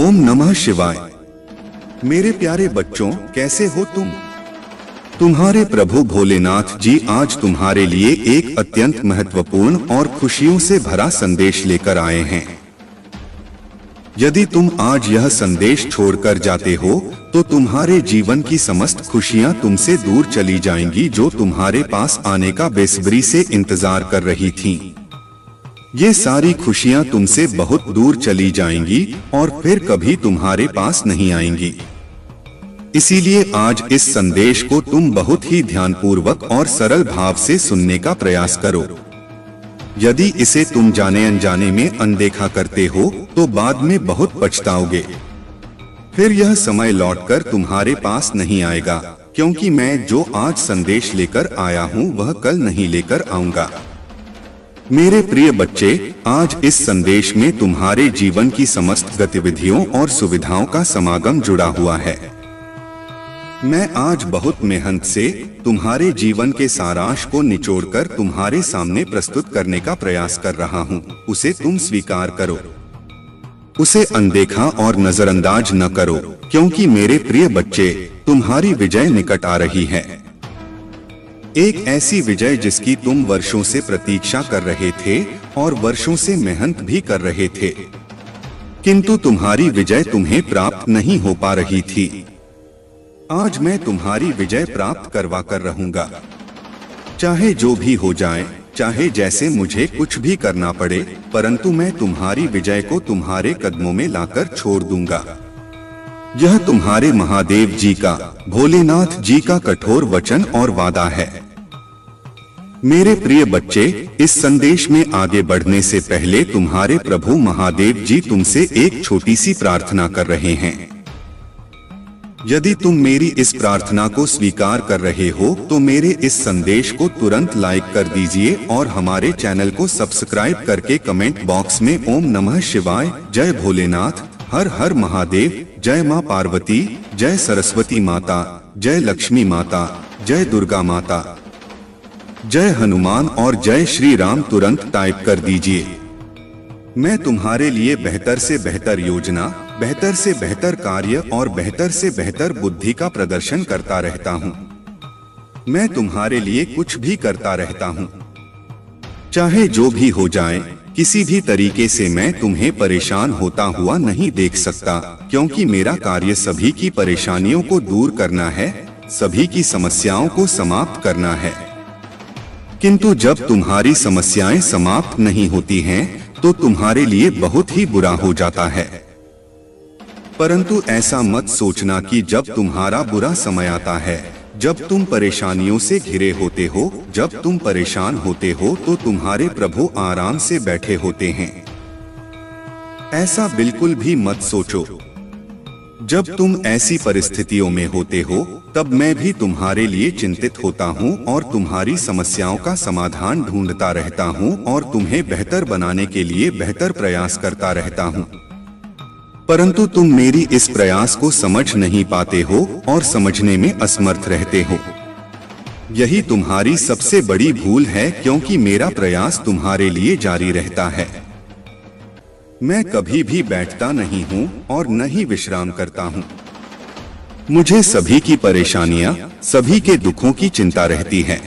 ओम नमः शिवाय। मेरे प्यारे बच्चों, कैसे हो तुम? तुम्हारे प्रभु भोलेनाथ जी आज तुम्हारे लिए एक अत्यंत महत्वपूर्ण और खुशियों से भरा संदेश लेकर आए हैं। यदि तुम आज यह संदेश छोड़कर जाते हो तो तुम्हारे जीवन की समस्त खुशियां तुमसे दूर चली जाएंगी, जो तुम्हारे पास आने का बेसब्री से इंतजार कर रही थीं। ये सारी खुशियां तुमसे बहुत दूर चली जाएंगी और फिर कभी तुम्हारे पास नहीं आएंगी। इसीलिए आज इस संदेश को तुम बहुत ही ध्यानपूर्वक और सरल भाव से सुनने का प्रयास करो। यदि इसे तुम जाने अनजाने में अनदेखा करते हो तो बाद में बहुत पछताओगे। फिर यह समय लौटकर तुम्हारे पास नहीं आएगा, क्योंकि मैं जो आज संदेश लेकर आया हूँ वह कल नहीं लेकर आऊंगा। मेरे प्रिय बच्चे, आज इस संदेश में तुम्हारे जीवन की समस्त गतिविधियों और सुविधाओं का समागम जुड़ा हुआ है। मैं आज बहुत मेहनत से तुम्हारे जीवन के सारांश को निचोड़कर तुम्हारे सामने प्रस्तुत करने का प्रयास कर रहा हूँ। उसे तुम स्वीकार करो, उसे अनदेखा और नजरअंदाज न करो, क्योंकि मेरे प्रिय बच्चे, तुम्हारी विजय निकट आ रही है। एक ऐसी विजय जिसकी तुम वर्षों से प्रतीक्षा कर रहे थे और वर्षों से मेहनत भी कर रहे थे, किंतु तुम्हारी विजय तुम्हें प्राप्त नहीं हो पा रही थी। आज मैं तुम्हारी विजय प्राप्त करवा कर रहूंगा, चाहे जो भी हो जाए, चाहे जैसे मुझे कुछ भी करना पड़े, परंतु मैं तुम्हारी विजय को तुम्हारे कदमों में लाकर छोड़ दूंगा। यह तुम्हारे महादेव जी का, भोलेनाथ जी का कठोर वचन और वादा है। मेरे प्रिय बच्चे, इस संदेश में आगे बढ़ने से पहले तुम्हारे प्रभु महादेव जी तुमसे एक छोटी सी प्रार्थना कर रहे हैं। यदि तुम मेरी इस प्रार्थना को स्वीकार कर रहे हो तो मेरे इस संदेश को तुरंत लाइक कर दीजिए और हमारे चैनल को सब्सक्राइब करके कमेंट बॉक्स में ओम नमः शिवाय, जय भोलेनाथ, हर हर महादेव, जय माँ पार्वती, जय सरस्वती माता, जय लक्ष्मी माता, जय दुर्गा माता, जय हनुमान और जय श्री राम तुरंत टाइप कर दीजिए। मैं तुम्हारे लिए बेहतर से बेहतर योजना, बेहतर से बेहतर कार्य और बेहतर से बेहतर बुद्धि का प्रदर्शन करता रहता हूँ। मैं तुम्हारे लिए कुछ भी करता रहता हूँ, चाहे जो भी हो जाए। किसी भी तरीके से मैं तुम्हें परेशान होता हुआ नहीं देख सकता, क्योंकि मेरा कार्य सभी की परेशानियों को दूर करना है, सभी की समस्याओं को समाप्त करना है। किंतु जब तुम्हारी समस्याएं समाप्त नहीं होती हैं, तो तुम्हारे लिए बहुत ही बुरा हो जाता है। परंतु ऐसा मत सोचना कि जब तुम्हारा बुरा समय आता है, जब तुम परेशानियों से घिरे होते हो, जब तुम परेशान होते हो, तो तुम्हारे प्रभु आराम से बैठे होते हैं। ऐसा बिल्कुल भी मत सोचो। जब तुम ऐसी परिस्थितियों में होते हो, तब मैं भी तुम्हारे लिए चिंतित होता हूँ और तुम्हारी समस्याओं का समाधान ढूंढता रहता हूँ और तुम्हें बेहतर बनाने के लिए बेहतर प्रयास करता रहता हूँ। परंतु तुम मेरी इस प्रयास को समझ नहीं पाते हो और समझने में असमर्थ रहते हो। यही तुम्हारी सबसे बड़ी भूल है, क्योंकि मेरा प्रयास तुम्हारे लिए जारी रहता है। मैं कभी भी बैठता नहीं हूँ और न ही विश्राम करता हूँ। मुझे सभी की परेशानियां, सभी के दुखों की चिंता रहती है।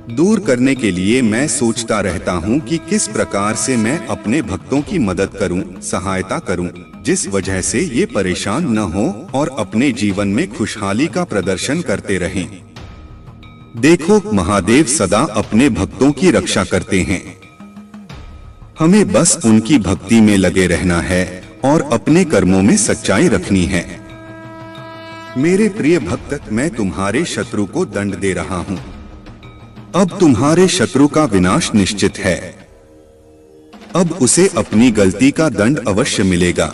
दूर करने के लिए मैं सोचता रहता हूँ कि किस प्रकार से मैं अपने भक्तों की मदद करूँ, सहायता करूँ, जिस वजह से ये परेशान न हो और अपने जीवन में खुशहाली का प्रदर्शन करते रहें। देखो, महादेव सदा अपने भक्तों की रक्षा करते हैं। हमें बस उनकी भक्ति में लगे रहना है और अपने कर्मों में सच्चाई रखनी है। मेरे प्रिय भक्त, मैं तुम्हारे शत्रु को दंड दे रहा हूँ। अब तुम्हारे शत्रु का विनाश निश्चित है। अब उसे अपनी गलती का दंड अवश्य मिलेगा।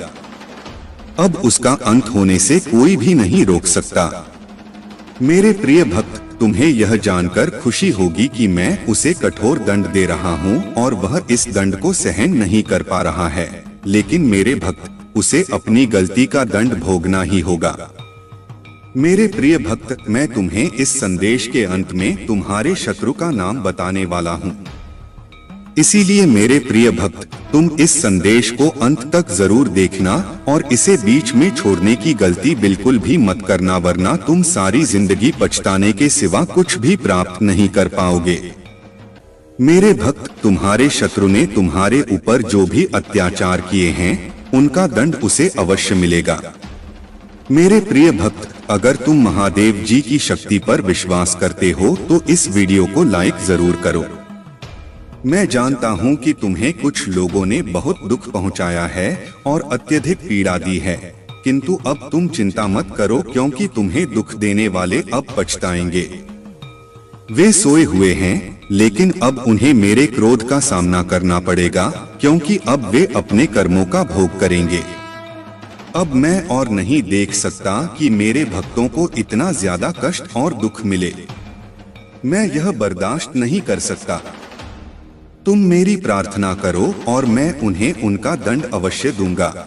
अब उसका अंत होने से कोई भी नहीं रोक सकता। मेरे प्रिय भक्त, तुम्हें यह जानकर खुशी होगी कि मैं उसे कठोर दंड दे रहा हूँ और वह इस दंड को सहन नहीं कर पा रहा है। लेकिन मेरे भक्त, उसे अपनी गलती का दंड भोगना ही होगा। मेरे प्रिय भक्त, मैं तुम्हें इस संदेश के अंत में तुम्हारे शत्रु का नाम बताने वाला हूँ। इसीलिए मेरे प्रिय भक्त, तुम इस संदेश को अंत तक जरूर देखना और इसे बीच में छोड़ने की गलती बिल्कुल भी मत करना, वरना तुम सारी जिंदगी पछताने के सिवा कुछ भी प्राप्त नहीं कर पाओगे। मेरे भक्त, तुम्हारे शत्रु ने तुम्हारे ऊपर जो भी अत्याचार किए हैं उनका दंड उसे अवश्य मिलेगा। मेरे प्रिय भक्त, अगर तुम महादेव जी की शक्ति पर विश्वास करते हो तो इस वीडियो को लाइक जरूर करो। मैं जानता हूं कि तुम्हें कुछ लोगों ने बहुत दुख पहुंचाया है और अत्यधिक पीड़ा दी है, किंतु अब तुम चिंता मत करो, क्योंकि तुम्हें दुख देने वाले अब पछताएंगे। वे सोए हुए हैं, लेकिन अब उन्हें मेरे क्रोध का सामना करना पड़ेगा, क्योंकि अब वे अपने कर्मों का भोग करेंगे। अब मैं और नहीं देख सकता कि मेरे भक्तों को इतना ज्यादा कष्ट और दुख मिले। मैं यह बर्दाश्त नहीं कर सकता। तुम मेरी प्रार्थना करो और मैं उन्हें उनका दंड अवश्य दूंगा।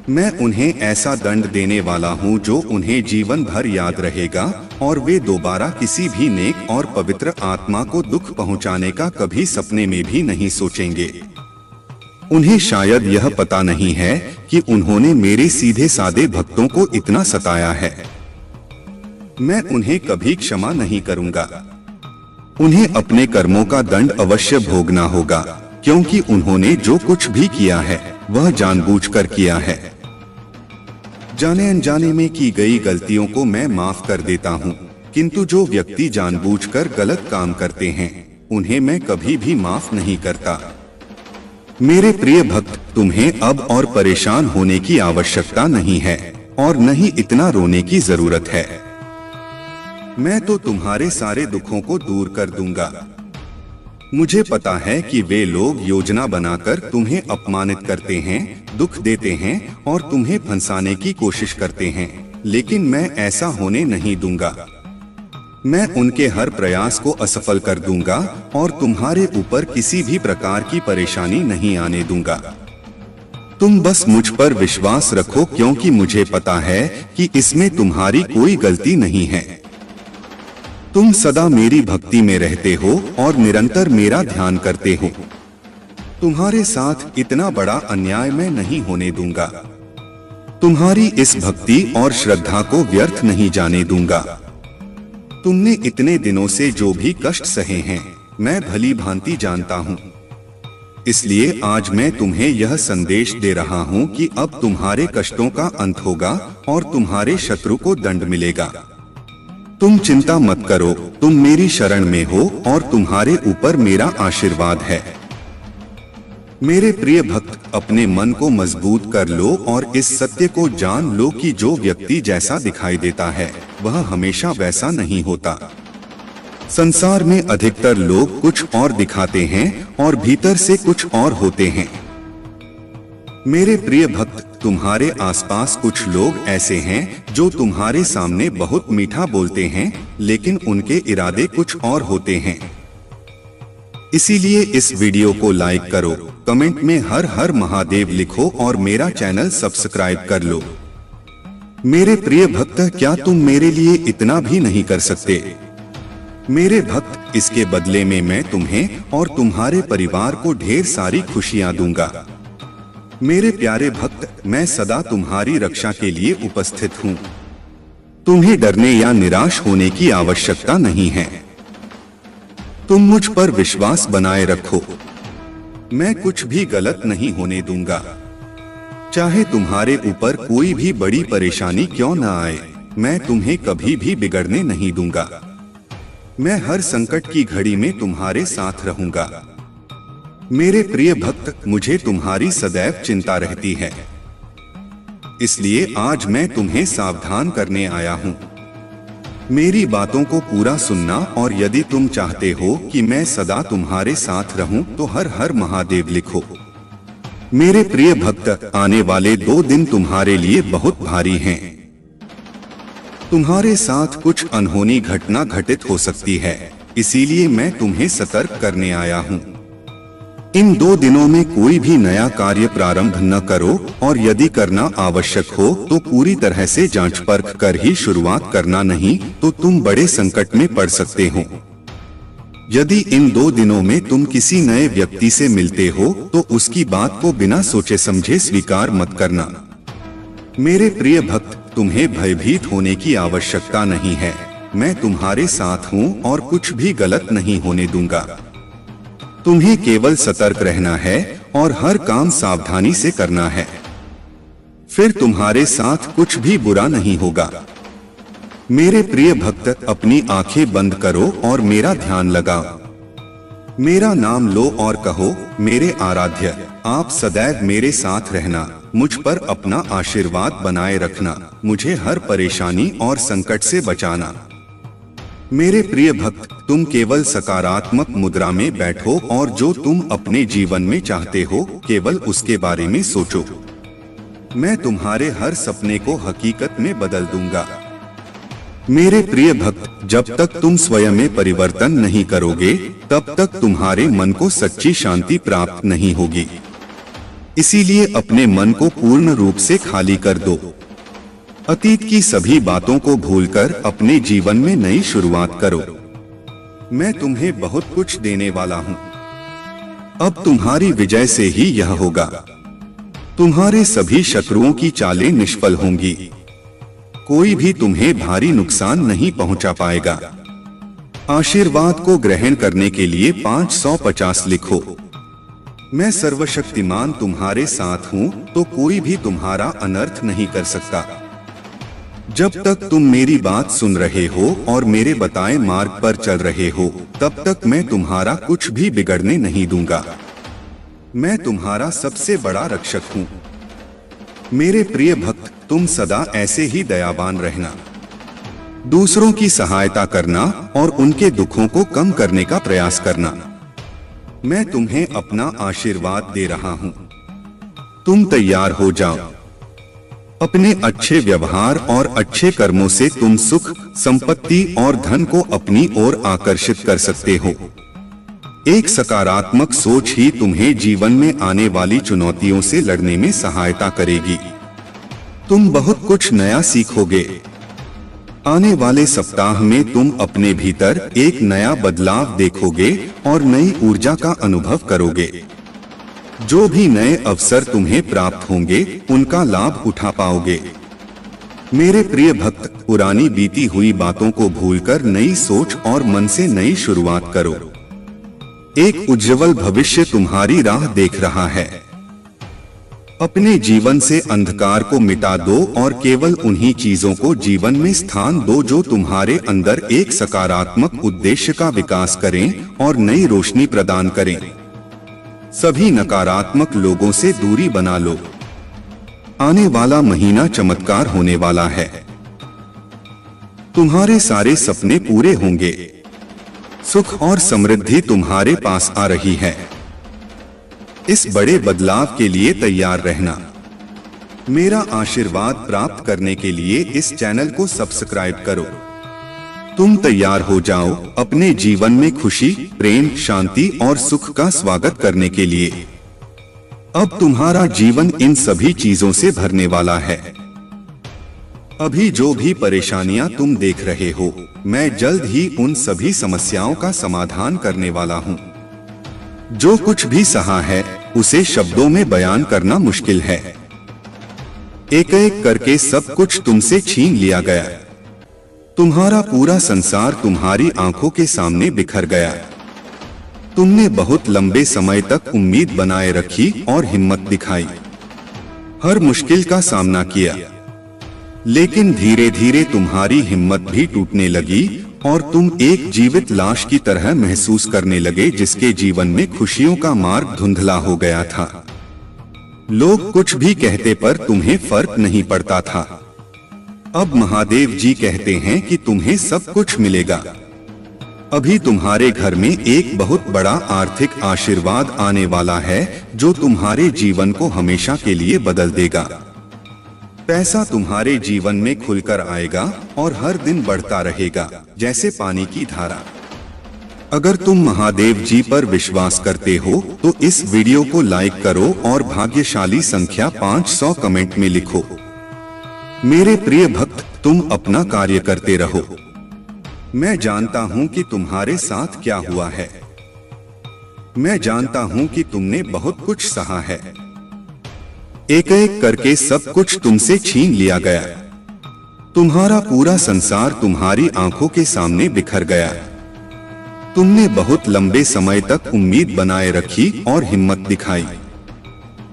मैं उन्हें ऐसा दंड देने वाला हूं जो उन्हें जीवन भर याद रहेगा और वे दोबारा किसी भी नेक और पवित्र आत्मा को दुख पहुंचाने का कभी सपने में भी नहीं सोचेंगे। उन्हें शायद यह पता नहीं है कि उन्होंने मेरे सीधे सादे भक्तों को इतना सताया है। मैं उन्हें कभी क्षमा नहीं करूंगा। उन्हें अपने कर्मों का दंड अवश्य भोगना होगा, क्योंकि उन्होंने जो कुछ भी किया है वह जानबूझकर किया है। जाने अनजाने में की गई गलतियों को मैं माफ कर देता हूँ, किंतु जो व्यक्ति जानबूझकर गलत काम करते हैं उन्हें मैं कभी भी माफ नहीं करता। मेरे प्रिय भक्त, तुम्हें अब और परेशान होने की आवश्यकता नहीं है और न ही इतना रोने की जरूरत है। मैं तो तुम्हारे सारे दुखों को दूर कर दूंगा। मुझे पता है कि वे लोग योजना बनाकर तुम्हें अपमानित करते हैं, दुख देते हैं और तुम्हें फंसाने की कोशिश करते हैं, लेकिन मैं ऐसा होने नहीं दूंगा। मैं उनके हर प्रयास को असफल कर दूंगा और तुम्हारे ऊपर किसी भी प्रकार की परेशानी नहीं आने दूंगा। तुम बस मुझ पर विश्वास रखो, क्योंकि मुझे पता है कि इसमें तुम्हारी कोई गलती नहीं है। तुम सदा मेरी भक्ति में रहते हो और निरंतर मेरा ध्यान करते हो। तुम्हारे साथ इतना बड़ा अन्याय मैं नहीं होने दूंगा। तुम्हारी इस भक्ति और श्रद्धा को व्यर्थ नहीं जाने दूंगा। तुमने इतने दिनों से जो भी कष्ट सहे हैं मैं भली भांति जानता हूँ। इसलिए आज मैं तुम्हें यह संदेश दे रहा हूँ कि अब तुम्हारे कष्टों का अंत होगा और तुम्हारे शत्रु को दंड मिलेगा। तुम चिंता मत करो, तुम मेरी शरण में हो और तुम्हारे ऊपर मेरा आशीर्वाद है। मेरे प्रिय भक्त, अपने मन को मजबूत कर लो और इस सत्य को जान लो कि जो व्यक्ति जैसा दिखाई देता है वह हमेशा वैसा नहीं होता। संसार में अधिकतर लोग कुछ और दिखाते हैं और भीतर से कुछ और होते हैं। मेरे प्रिय भक्त, तुम्हारे आसपास कुछ लोग ऐसे हैं जो तुम्हारे सामने बहुत मीठा बोलते हैं, लेकिन उनके इरादे कुछ और होते हैं। इसीलिए इस वीडियो को लाइक करो, कमेंट में हर हर महादेव लिखो और मेरा चैनल सब्सक्राइब कर लो। मेरे प्रिय भक्त, क्या तुम मेरे लिए इतना भी नहीं कर सकते? मेरे भक्त, इसके बदले में मैं तुम्हें और तुम्हारे परिवार को ढेर सारी खुशियां दूंगा। मेरे प्यारे भक्त, मैं सदा तुम्हारी रक्षा के लिए उपस्थित हूँ। तुम्हें डरने या निराश होने की आवश्यकता नहीं है। तुम मुझ पर विश्वास बनाए रखो। मैं कुछ भी गलत नहीं होने दूंगा। चाहे तुम्हारे ऊपर कोई भी बड़ी परेशानी क्यों न आए, मैं तुम्हें कभी भी बिगड़ने नहीं दूंगा। मैं हर संकट की घड़ी में तुम्हारे साथ रहूंगा। मेरे प्रिय भक्त, मुझे तुम्हारी सदैव चिंता रहती है, इसलिए आज मैं तुम्हें सावधान करने आया हूँ। मेरी बातों को पूरा सुनना और यदि तुम चाहते हो कि मैं सदा तुम्हारे साथ रहूं तो हर हर महादेव लिखो। मेरे प्रिय भक्त, आने वाले 2 दिन तुम्हारे लिए बहुत भारी हैं। तुम्हारे साथ कुछ अनहोनी घटना घटित हो सकती है, इसीलिए मैं तुम्हें सतर्क करने आया हूँ। इन 2 दिनों में कोई भी नया कार्य प्रारंभ न करो और यदि करना आवश्यक हो तो पूरी तरह से जांच परख कर ही शुरुआत करना, नहीं तो तुम बड़े संकट में पड़ सकते हो। यदि इन 2 दिनों में तुम किसी नए व्यक्ति से मिलते हो तो उसकी बात को बिना सोचे समझे स्वीकार मत करना। मेरे प्रिय भक्त, तुम्हें भयभीत होने की आवश्यकता नहीं है। मैं तुम्हारे साथ हूँ और कुछ भी गलत नहीं होने दूंगा। तुम्हें केवल सतर्क रहना है और हर काम सावधानी से करना है, फिर तुम्हारे साथ कुछ भी बुरा नहीं होगा। मेरे प्रिय भक्त, अपनी आंखें बंद करो और मेरा ध्यान लगाओ। मेरा नाम लो और कहो, मेरे आराध्य, आप सदैव मेरे साथ रहना, मुझ पर अपना आशीर्वाद बनाए रखना, मुझे हर परेशानी और संकट से बचाना। मेरे प्रिय भक्त, तुम केवल सकारात्मक मुद्रा में बैठो और जो तुम अपने जीवन में चाहते हो केवल उसके बारे में सोचो। मैं तुम्हारे हर सपने को हकीकत में बदल दूंगा। मेरे प्रिय भक्त, जब तक तुम स्वयं में परिवर्तन नहीं करोगे तब तक तुम्हारे मन को सच्ची शांति प्राप्त नहीं होगी। इसीलिए अपने मन को पूर्ण रूप से खाली कर दो। अतीत की सभी बातों को भूलकर अपने जीवन में नई शुरुआत करो। मैं तुम्हें बहुत कुछ देने वाला हूँ। अब तुम्हारी विजय से ही यह होगा। तुम्हारे सभी शत्रुओं की चालें निष्फल होंगी। कोई भी तुम्हें भारी नुकसान नहीं पहुंचा पाएगा। आशीर्वाद को ग्रहण करने के लिए 550 लिखो। मैं सर्वशक्तिमान तुम्हारे साथ हूँ तो कोई भी तुम्हारा अनर्थ नहीं कर सकता। जब तक तुम मेरी बात सुन रहे हो और मेरे बताए मार्ग पर चल रहे हो तब तक मैं तुम्हारा कुछ भी बिगड़ने नहीं दूंगा। मैं तुम्हारा सबसे बड़ा रक्षक हूँ। मेरे प्रिय भक्त, तुम सदा ऐसे ही दयावान रहना, दूसरों की सहायता करना और उनके दुखों को कम करने का प्रयास करना। मैं तुम्हें अपना आशीर्वाद दे रहा हूँ। तुम तैयार हो जाओ। अपने अच्छे व्यवहार और अच्छे कर्मों से तुम सुख, संपत्ति और धन को अपनी ओर आकर्षित कर सकते हो। एक सकारात्मक सोच ही तुम्हें जीवन में आने वाली चुनौतियों से लड़ने में सहायता करेगी। तुम बहुत कुछ नया सीखोगे। आने वाले सप्ताह में तुम अपने भीतर एक नया बदलाव देखोगे और नई ऊर्जा का अनुभव करोगे। जो भी नए अवसर तुम्हें प्राप्त होंगे उनका लाभ उठा पाओगे। मेरे प्रिय भक्त, पुरानी बीती हुई बातों को भूलकर नई सोच और मन से नई शुरुआत करो। एक उज्जवल भविष्य तुम्हारी राह देख रहा है। अपने जीवन से अंधकार को मिटा दो और केवल उन्हीं चीजों को जीवन में स्थान दो जो तुम्हारे अंदर एक सकारात्मक उद्देश्य का विकास करें और नई रोशनी प्रदान करें। सभी नकारात्मक लोगों से दूरी बना लो। आने वाला महीना चमत्कार होने वाला है। तुम्हारे सारे सपने पूरे होंगे। सुख और समृद्धि तुम्हारे पास आ रही है। इस बड़े बदलाव के लिए तैयार रहना। मेरा आशीर्वाद प्राप्त करने के लिए इस चैनल को सब्सक्राइब करो। तुम तैयार हो जाओ अपने जीवन में खुशी, प्रेम, शांति और सुख का स्वागत करने के लिए। अब तुम्हारा जीवन इन सभी चीजों से भरने वाला है। अभी जो भी परेशानियां तुम देख रहे हो, मैं जल्द ही उन सभी समस्याओं का समाधान करने वाला हूँ। जो कुछ भी सहा है उसे शब्दों में बयान करना मुश्किल है। एक एक करके सब कुछ तुमसे छीन लिया गया। तुम्हारा पूरा संसार तुम्हारी आंखों के सामने बिखर गया। तुमने बहुत लंबे समय तक उम्मीद बनाए रखी और हिम्मत दिखाई। हर मुश्किल का सामना किया, लेकिन धीरे धीरे तुम्हारी हिम्मत भी टूटने लगी और तुम एक जीवित लाश की तरह महसूस करने लगे जिसके जीवन में खुशियों का मार्ग धुंधला हो गया था। लोग कुछ भी कहते पर तुम्हें फर्क नहीं पड़ता था। अब महादेव जी कहते हैं कि तुम्हें सब कुछ मिलेगा। अभी तुम्हारे घर में एक बहुत बड़ा आर्थिक आशीर्वाद आने वाला है जो तुम्हारे जीवन को हमेशा के लिए बदल देगा। पैसा तुम्हारे जीवन में खुलकर आएगा और हर दिन बढ़ता रहेगा जैसे पानी की धारा। अगर तुम महादेव जी पर विश्वास करते हो तो इस वीडियो को लाइक करो और भाग्यशाली संख्या 500 कमेंट में लिखो। मेरे प्रिय भक्त, तुम अपना कार्य करते रहो। मैं जानता हूँ कि तुम्हारे साथ क्या हुआ है। मैं जानता हूँ कि तुमने बहुत कुछ सहा है। एक एक करके सब कुछ तुमसे छीन लिया गया। तुम्हारा पूरा संसार तुम्हारी आंखों के सामने बिखर गया। तुमने बहुत लंबे समय तक उम्मीद बनाए रखी और हिम्मत दिखाई।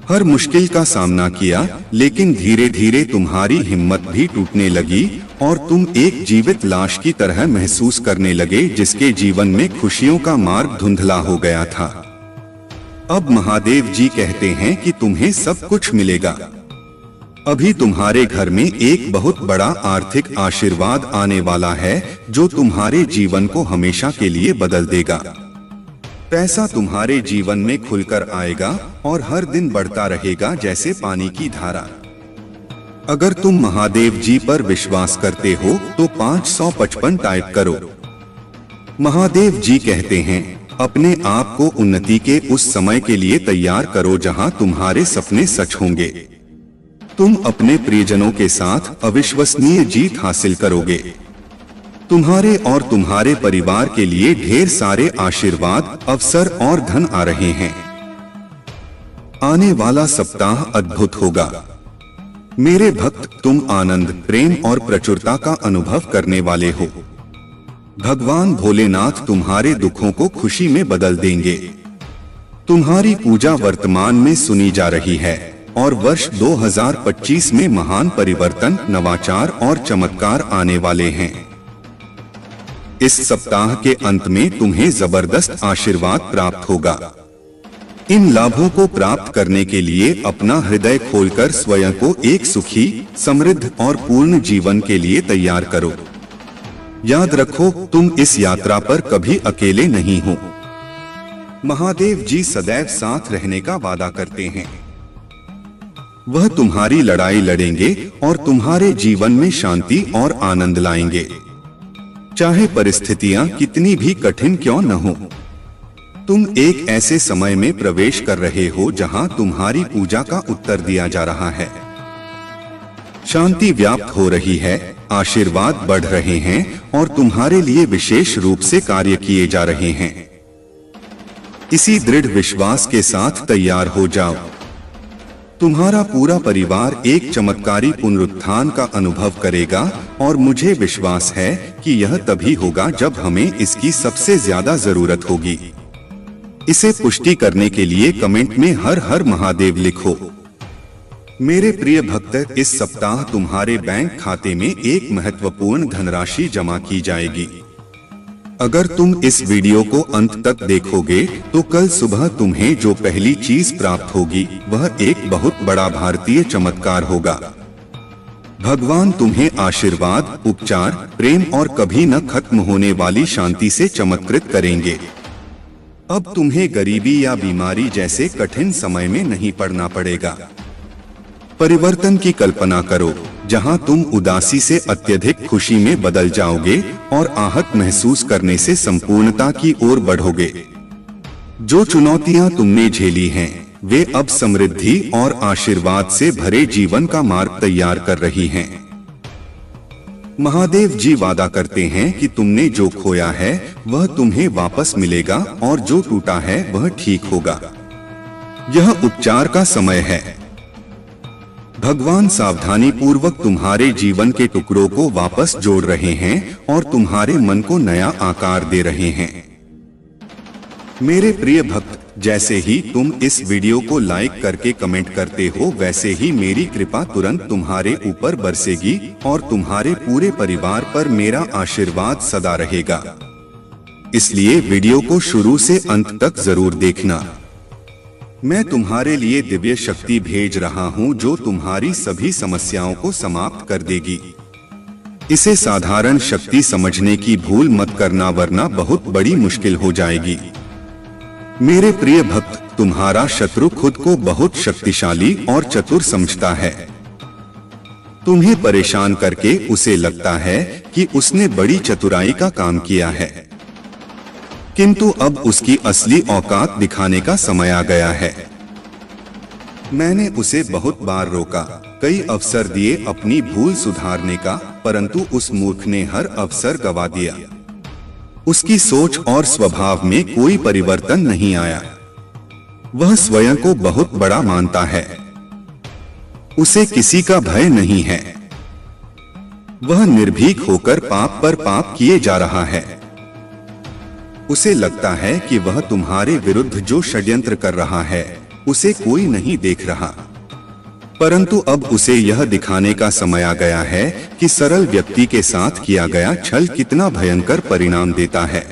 हर मुश्किल का सामना किया, लेकिन धीरे धीरे तुम्हारी हिम्मत भी टूटने लगी और तुम एक जीवित लाश की तरह महसूस करने लगे जिसके जीवन में खुशियों का मार्ग धुंधला हो गया था। अब महादेव जी कहते हैं कि तुम्हें सब कुछ मिलेगा। अभी तुम्हारे घर में एक बहुत बड़ा आर्थिक आशीर्वाद आने वाला है जो तुम्हारे जीवन को हमेशा के लिए बदल देगा। पैसा तुम्हारे जीवन में खुलकर आएगा और हर दिन बढ़ता रहेगा जैसे पानी की धारा। अगर तुम महादेव जी पर विश्वास करते हो तो 555 टाइप करो। महादेव जी कहते हैं, अपने आप को उन्नति के उस समय के लिए तैयार करो जहां तुम्हारे सपने सच होंगे। तुम अपने प्रियजनों के साथ अविश्वसनीय जीत हासिल करोगे। तुम्हारे और तुम्हारे परिवार के लिए ढेर सारे आशीर्वाद, अवसर और धन आ रहे हैं। आने वाला सप्ताह अद्भुत होगा। मेरे भक्त, तुम आनंद, प्रेम और प्रचुरता का अनुभव करने वाले हो। भगवान भोलेनाथ तुम्हारे दुखों को खुशी में बदल देंगे। तुम्हारी पूजा वर्तमान में सुनी जा रही है और वर्ष 2025 में महान परिवर्तन, नवाचार और चमत्कार आने वाले हैं। इस सप्ताह के अंत में तुम्हें जबरदस्त आशीर्वाद प्राप्त होगा। इन लाभों को प्राप्त करने के लिए अपना हृदय खोलकर स्वयं को एक सुखी, समृद्ध और पूर्ण जीवन के लिए तैयार करो। याद रखो, तुम इस यात्रा पर कभी अकेले नहीं हो। महादेव जी सदैव साथ रहने का वादा करते हैं। वह तुम्हारी लड़ाई लड़ेंगे और तुम्हारे जीवन में शांति और आनंद लाएंगे, चाहे परिस्थितियां कितनी भी कठिन क्यों न हो। तुम एक ऐसे समय में प्रवेश कर रहे हो जहां तुम्हारी पूजा का उत्तर दिया जा रहा है। शांति व्याप्त हो रही है, आशीर्वाद बढ़ रहे हैं और तुम्हारे लिए विशेष रूप से कार्य किए जा रहे हैं। इसी दृढ़ विश्वास के साथ तैयार हो जाओ। तुम्हारा पूरा परिवार एक चमत्कारी पुनरुत्थान का अनुभव करेगा और मुझे विश्वास है कि यह तभी होगा जब हमें इसकी सबसे ज्यादा जरूरत होगी। इसे पुष्टि करने के लिए कमेंट में हर हर महादेव लिखो। मेरे प्रिय भक्त, इस सप्ताह तुम्हारे बैंक खाते में एक महत्वपूर्ण धनराशि जमा की जाएगी। अगर तुम इस वीडियो को अंत तक देखोगे तो कल सुबह तुम्हें जो पहली चीज प्राप्त होगी वह एक बहुत बड़ा भारतीय चमत्कार होगा। भगवान तुम्हें आशीर्वाद, उपचार, प्रेम और कभी न खत्म होने वाली शांति से चमत्कृत करेंगे। अब तुम्हें गरीबी या बीमारी जैसे कठिन समय में नहीं पड़ना पड़ेगा। परिवर्तन की कल्पना करो, जहां तुम उदासी से अत्यधिक खुशी में बदल जाओगे और आहत महसूस करने से संपूर्णता की ओर बढ़ोगे। जो चुनौतियां तुमने झेली हैं, वे अब समृद्धि और आशीर्वाद से भरे जीवन का मार्ग तैयार कर रही हैं। महादेव जी वादा करते हैं कि तुमने जो खोया है वह तुम्हें वापस मिलेगा और जो टूटा है वह ठीक होगा। यह उपचार का समय है। भगवान सावधानी पूर्वक तुम्हारे जीवन के टुकड़ों को वापस जोड़ रहे हैं और तुम्हारे मन को नया आकार दे रहे हैं। मेरे प्रिय भक्त, जैसे ही तुम इस वीडियो को लाइक करके कमेंट करते हो, वैसे ही मेरी कृपा तुरंत तुम्हारे ऊपर बरसेगी और तुम्हारे पूरे परिवार पर मेरा आशीर्वाद सदा रहेगा। इसलिए वीडियो को शुरू से अंत तक जरूर देखना। मैं तुम्हारे लिए दिव्य शक्ति भेज रहा हूं जो तुम्हारी सभी समस्याओं को समाप्त कर देगी। इसे साधारण शक्ति समझने की भूल मत करना, वरना बहुत बड़ी मुश्किल हो जाएगी। मेरे प्रिय भक्त, तुम्हारा शत्रु खुद को बहुत शक्तिशाली और चतुर समझता है। तुम्हें परेशान करके उसे लगता है कि उसने बड़ी चतुराई का काम किया है, किंतु अब उसकी असली औकात दिखाने का समय आ गया है। मैंने उसे बहुत बार रोका, कई अवसर दिए अपनी भूल सुधारने का, परंतु उस मूर्ख ने हर अवसर गवा दिया। उसकी सोच और स्वभाव में कोई परिवर्तन नहीं आया। वह स्वयं को बहुत बड़ा मानता है। उसे किसी का भय नहीं है। वह निर्भीक होकर पाप पर पाप किए जा रहा है। उसे लगता है कि वह तुम्हारे विरुद्ध जो षड्यंत्र कर रहा है उसे कोई नहीं देख रहा, परंतु अब उसे यह दिखाने का समय आ गया है कि सरल व्यक्ति के साथ किया गया छल कितना भयंकर परिणाम देता है।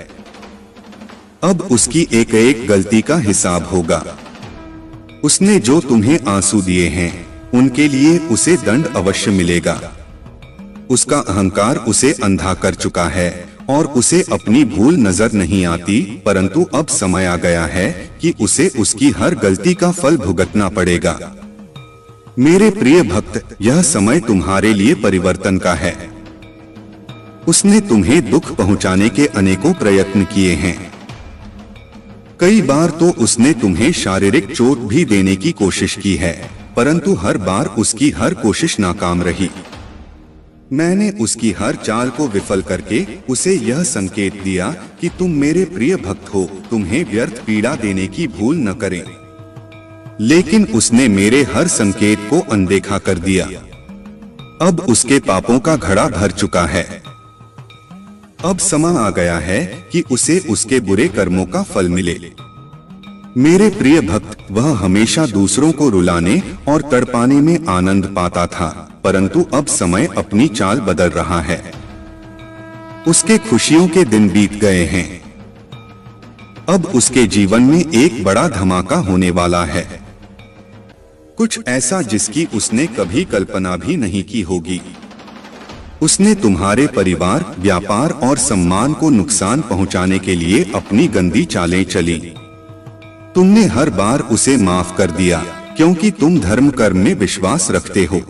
अब उसकी एक एक गलती का हिसाब होगा। उसने जो तुम्हें आंसू दिए हैं उनके लिए उसे दंड अवश्य मिलेगा। उसका अहंकार उसे अंधा कर चुका है और उसे अपनी भूल नजर नहीं आती, परंतु अब समय आ गया है कि उसे उसकी हर गलती का फल भुगतना पड़ेगा। मेरे प्रिय भक्त, यह समय तुम्हारे लिए परिवर्तन का है। उसने तुम्हें दुख पहुंचाने के अनेकों प्रयत्न किए हैं। कई बार तो उसने तुम्हें शारीरिक चोट भी देने की कोशिश की है, परंतु हर बार उसकी हर कोशिश नाकाम रही। मैंने उसकी हर चाल को विफल करके उसे यह संकेत दिया कि तुम मेरे प्रिय भक्त हो, तुम्हें व्यर्थ पीड़ा देने की भूल न करें। लेकिन उसने मेरे हर संकेत को अनदेखा कर दिया। अब उसके पापों का घड़ा भर चुका है। अब समय आ गया है कि उसे उसके बुरे कर्मों का फल मिले। मेरे प्रिय भक्त, वह हमेशा दूसरों को रुलाने और तड़पाने में आनंद पाता था, परंतु अब समय अपनी चाल बदल रहा है। उसके खुशियों के दिन बीत गए हैं। अब उसके जीवन में एक बड़ा धमाका होने वाला है, कुछ ऐसा जिसकी उसने कभी कल्पना भी नहीं की होगी। उसने तुम्हारे परिवार, व्यापार और सम्मान को नुकसान पहुंचाने के लिए अपनी गंदी चालें चली। तुमने हर बार उसे माफ कर दिया क्योंकि तुम धर्म कर्म में विश्वास रखते हो।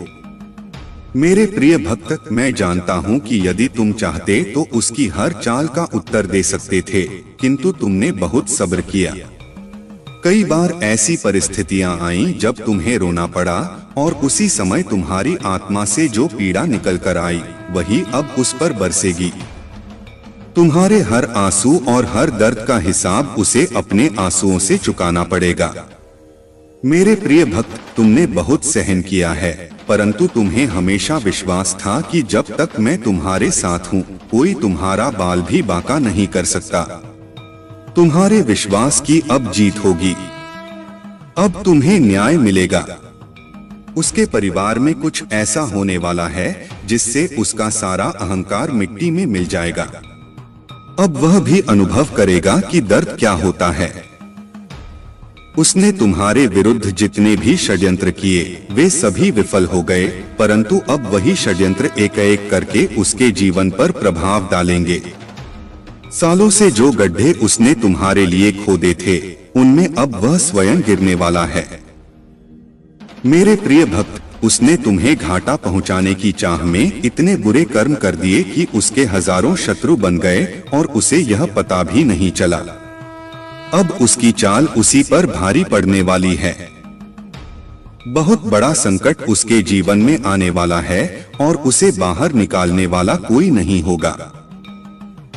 मेरे प्रिय भक्त, मैं जानता हूँ कि यदि तुम चाहते तो उसकी हर चाल का उत्तर दे सकते थे, किंतु तुमने बहुत सब्र किया। कई बार ऐसी परिस्थितियां आईं जब तुम्हें रोना पड़ा और उसी समय तुम्हारी आत्मा से जो पीड़ा निकल कर आई वही अब उस पर बरसेगी। तुम्हारे हर आंसू और हर दर्द का हिसाब उसे अपने आंसुओं से चुकाना पड़ेगा। मेरे प्रिय भक्त, तुमने बहुत सहन किया है, परंतु तुम्हें हमेशा विश्वास था कि जब तक मैं तुम्हारे साथ हूँ कोई तुम्हारा बाल भी बांका नहीं कर सकता। तुम्हारे विश्वास की अब जीत होगी। अब तुम्हें न्याय मिलेगा। उसके परिवार में कुछ ऐसा होने वाला है जिससे उसका सारा अहंकार मिट्टी में मिल जाएगा। अब वह भी अनुभव करेगा कि दर्द क्या होता है। उसने तुम्हारे विरुद्ध जितने भी षड्यंत्र किए वे सभी विफल हो गए, परंतु अब वही षड्यंत्र एक एक करके उसके जीवन पर प्रभाव डालेंगे। सालों से जो गड्ढे उसने तुम्हारे लिए खोदे थे उनमें अब वह स्वयं गिरने वाला है। मेरे प्रिय भक्त, उसने तुम्हें घाटा पहुंचाने की चाह में इतने बुरे कर्म कर दिए कि उसके हजारों शत्रु बन गए और उसे यह पता भी नहीं चला। अब उसकी चाल उसी पर भारी पड़ने वाली है। बहुत बड़ा संकट उसके जीवन में आने वाला है और उसे बाहर निकालने वाला कोई नहीं होगा।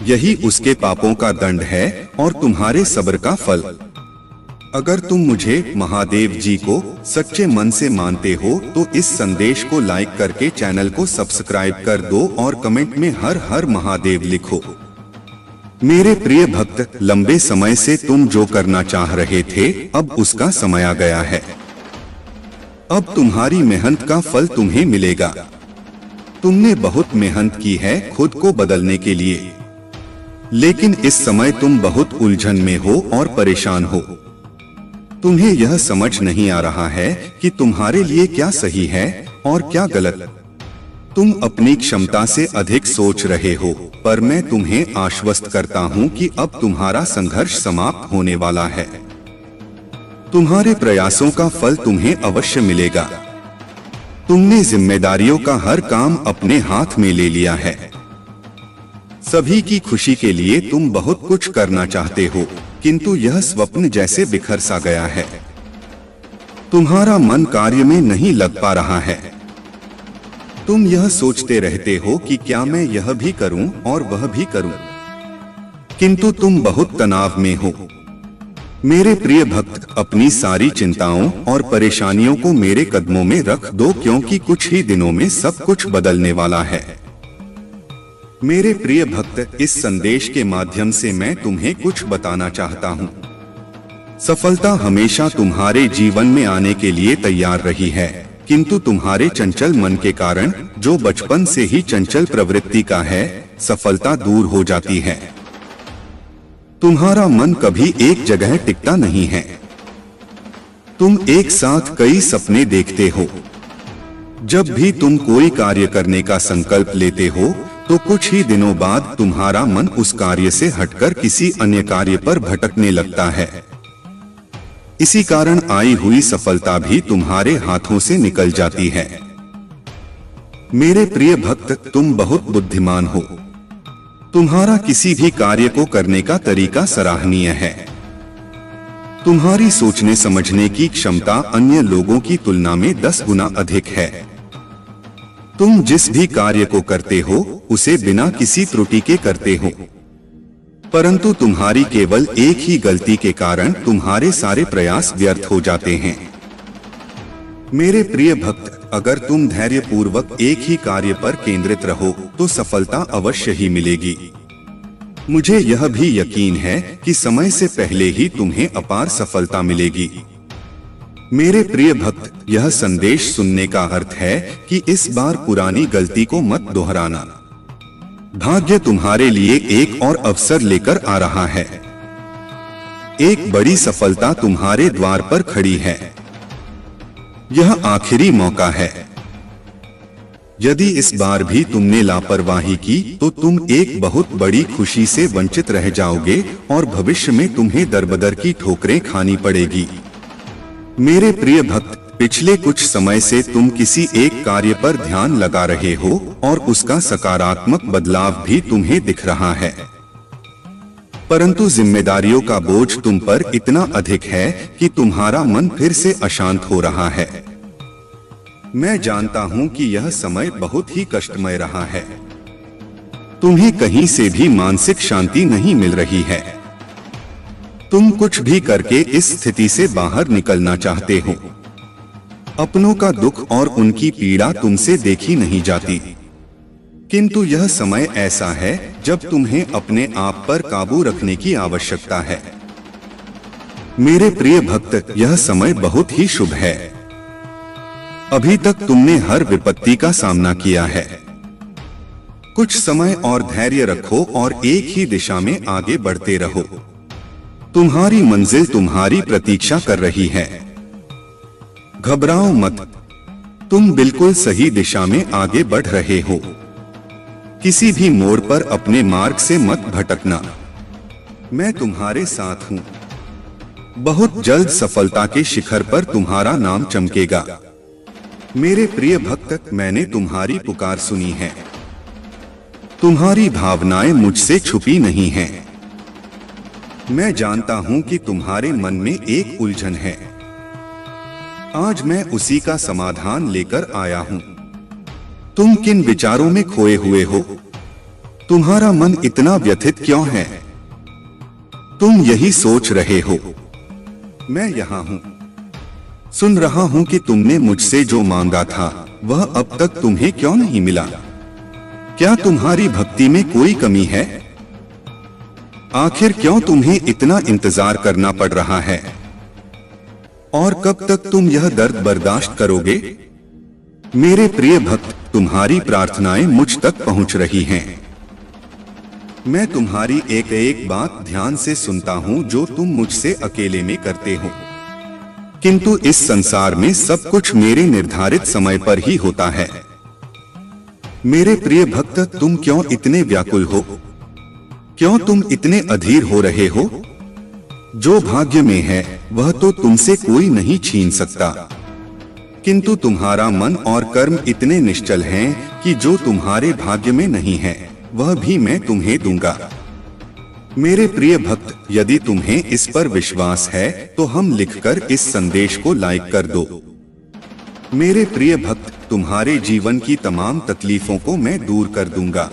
यही उसके पापों का दंड है और तुम्हारे सब्र का फल। अगर तुम मुझे, महादेव जी को सच्चे मन से मानते हो तो इस संदेश को लाइक करके चैनल को सब्सक्राइब कर दो और कमेंट में हर हर महादेव लिखो। मेरे प्रिय भक्त, लंबे समय से तुम जो करना चाह रहे थे अब उसका समय आ गया है। अब तुम्हारी मेहनत का फल तुम्हें मिलेगा। तुमने बहुत मेहनत की है खुद को बदलने के लिए, लेकिन इस समय तुम बहुत उलझन में हो और परेशान हो। तुम्हें यह समझ नहीं आ रहा है कि तुम्हारे लिए क्या सही है और क्या गलत। तुम अपनी क्षमता से अधिक सोच रहे हो, पर मैं तुम्हें आश्वस्त करता हूँ कि अब तुम्हारा संघर्ष समाप्त होने वाला है। तुम्हारे प्रयासों का फल तुम्हें अवश्य मिलेगा। तुमने जिम्मेदारियों का हर काम अपने हाथ में ले लिया है। सभी की खुशी के लिए तुम बहुत कुछ करना चाहते हो, किंतु यह स्वप्न जैसे बिखर सा गया है। तुम्हारा मन कार्य में नहीं लग पा रहा है। तुम यह सोचते रहते हो कि क्या मैं यह भी करूं और वह भी करूं। किंतु तुम बहुत तनाव में हो। मेरे प्रिय भक्त, अपनी सारी चिंताओं और परेशानियों को मेरे कदमों में रख दो, क्योंकि कुछ ही दिनों में सब कुछ बदलने वाला है। मेरे प्रिय भक्त, इस संदेश के माध्यम से मैं तुम्हें कुछ बताना चाहता हूँ। सफलता हमेशा तुम्हारे जीवन में आने के लिए तैयार रही है, किंतु तुम्हारे चंचल मन के कारण, जो बचपन से ही चंचल प्रवृत्ति का है, सफलता दूर हो जाती है। तुम्हारा मन कभी एक जगह टिकता नहीं है। तुम एक साथ कई सपने देखते हो। जब भी तुम कोई कार्य करने का संकल्प लेते हो, तो कुछ ही दिनों बाद तुम्हारा मन उस कार्य से हटकर किसी अन्य कार्य पर भटकने लगता है। इसी कारण आई हुई सफलता भी तुम्हारे हाथों से निकल जाती है। मेरे प्रिय भक्त, तुम बहुत बुद्धिमान हो। तुम्हारा किसी भी कार्य को करने का तरीका सराहनीय है। तुम्हारी सोचने समझने की क्षमता अन्य लोगों की तुलना में 10 गुना अधिक है। तुम जिस भी कार्य को करते हो, उसे बिना किसी त्रुटि के करते हो, परंतु तुम्हारी केवल एक ही गलती के कारण तुम्हारे सारे प्रयास व्यर्थ हो जाते हैं। मेरे प्रिय भक्त, अगर तुम धैर्य पूर्वक एक ही कार्य पर केंद्रित रहो, तो सफलता अवश्य ही मिलेगी। मुझे यह भी यकीन है कि समय से पहले ही तुम्हें अपार सफलता मिलेगी। मेरे प्रिय भक्त, यह संदेश सुनने का अर्थ है कि इस बार पुरानी गलती को मत दोहराना। भाग्य तुम्हारे लिए एक और अवसर लेकर आ रहा है। एक बड़ी सफलता तुम्हारे द्वार पर खड़ी है। यह आखिरी मौका है। यदि इस बार भी तुमने लापरवाही की, तो तुम एक बहुत बड़ी खुशी से वंचित रह जाओगे और भविष्य में तुम्हें दरबदर की ठोकरें खानी पड़ेगी। मेरे प्रिय भक्त, पिछले कुछ समय से तुम किसी एक कार्य पर ध्यान लगा रहे हो और उसका सकारात्मक बदलाव भी तुम्हें दिख रहा है, परंतु जिम्मेदारियों का बोझ तुम पर इतना अधिक है कि तुम्हारा मन फिर से अशांत हो रहा है। मैं जानता हूं कि यह समय बहुत ही कष्टमय रहा है। तुम्हें कहीं से भी मानसिक शांति नहीं मिल रही है। तुम कुछ भी करके इस स्थिति से बाहर निकलना चाहते हो। अपनों का दुख और उनकी पीड़ा तुमसे देखी नहीं जाती, किंतु यह समय ऐसा है जब तुम्हें अपने आप पर काबू रखने की आवश्यकता है। मेरे प्रिय भक्त, यह समय बहुत ही शुभ है। अभी तक तुमने हर विपत्ति का सामना किया है। कुछ समय और धैर्य रखो और एक ही दिशा में आगे बढ़ते रहो। तुम्हारी मंजिल तुम्हारी प्रतीक्षा कर रही है। घबराओ मत, तुम बिल्कुल सही दिशा में आगे बढ़ रहे हो। किसी भी मोड़ पर अपने मार्ग से मत भटकना। मैं तुम्हारे साथ हूं। बहुत जल्द सफलता के शिखर पर तुम्हारा नाम चमकेगा। मेरे प्रिय भक्त, मैंने तुम्हारी पुकार सुनी है। तुम्हारी भावनाएं मुझसे छुपी नहीं हैं। मैं जानता हूं कि तुम्हारे मन में एक उलझन है। आज मैं उसी का समाधान लेकर आया हूं। तुम किन विचारों में खोए हुए हो? तुम्हारा मन इतना व्यथित क्यों है? तुम यही सोच रहे हो। मैं यहाँ हूँ। सुन रहा हूँ कि तुमने मुझसे जो मांगा था वह अब तक तुम्हें क्यों नहीं मिला। क्या तुम्हारी भक्ति में कोई कमी है? आखिर क्यों तुम्हें इतना इंतजार करना पड़ रहा है? और कब तक तुम यह दर्द बर्दाश्त करोगे? मेरे प्रिय भक्त, तुम्हारी प्रार्थनाएं मुझ तक पहुंच रही हैं। मैं तुम्हारी एक एक बात ध्यान से सुनता हूं जो तुम मुझसे अकेले में करते हो, किंतु इस संसार में सब कुछ मेरे निर्धारित समय पर ही होता है। मेरे प्रिय भक्त, तुम क्यों इतने व्याकुल हो? क्यों तुम इतने अधीर हो रहे हो? जो भाग्य में है वह तो तुमसे कोई नहीं छीन सकता, किंतु तुम्हारा मन और कर्म इतने निश्चल हैं कि जो तुम्हारे भाग्य में नहीं है वह भी मैं तुम्हें दूंगा। मेरे प्रिय भक्त, यदि तुम्हें इस पर विश्वास है तो हम लिखकर इस संदेश को लाइक कर दो। मेरे प्रिय भक्त, तुम्हारे जीवन की तमाम तकलीफों को मैं दूर कर दूंगा।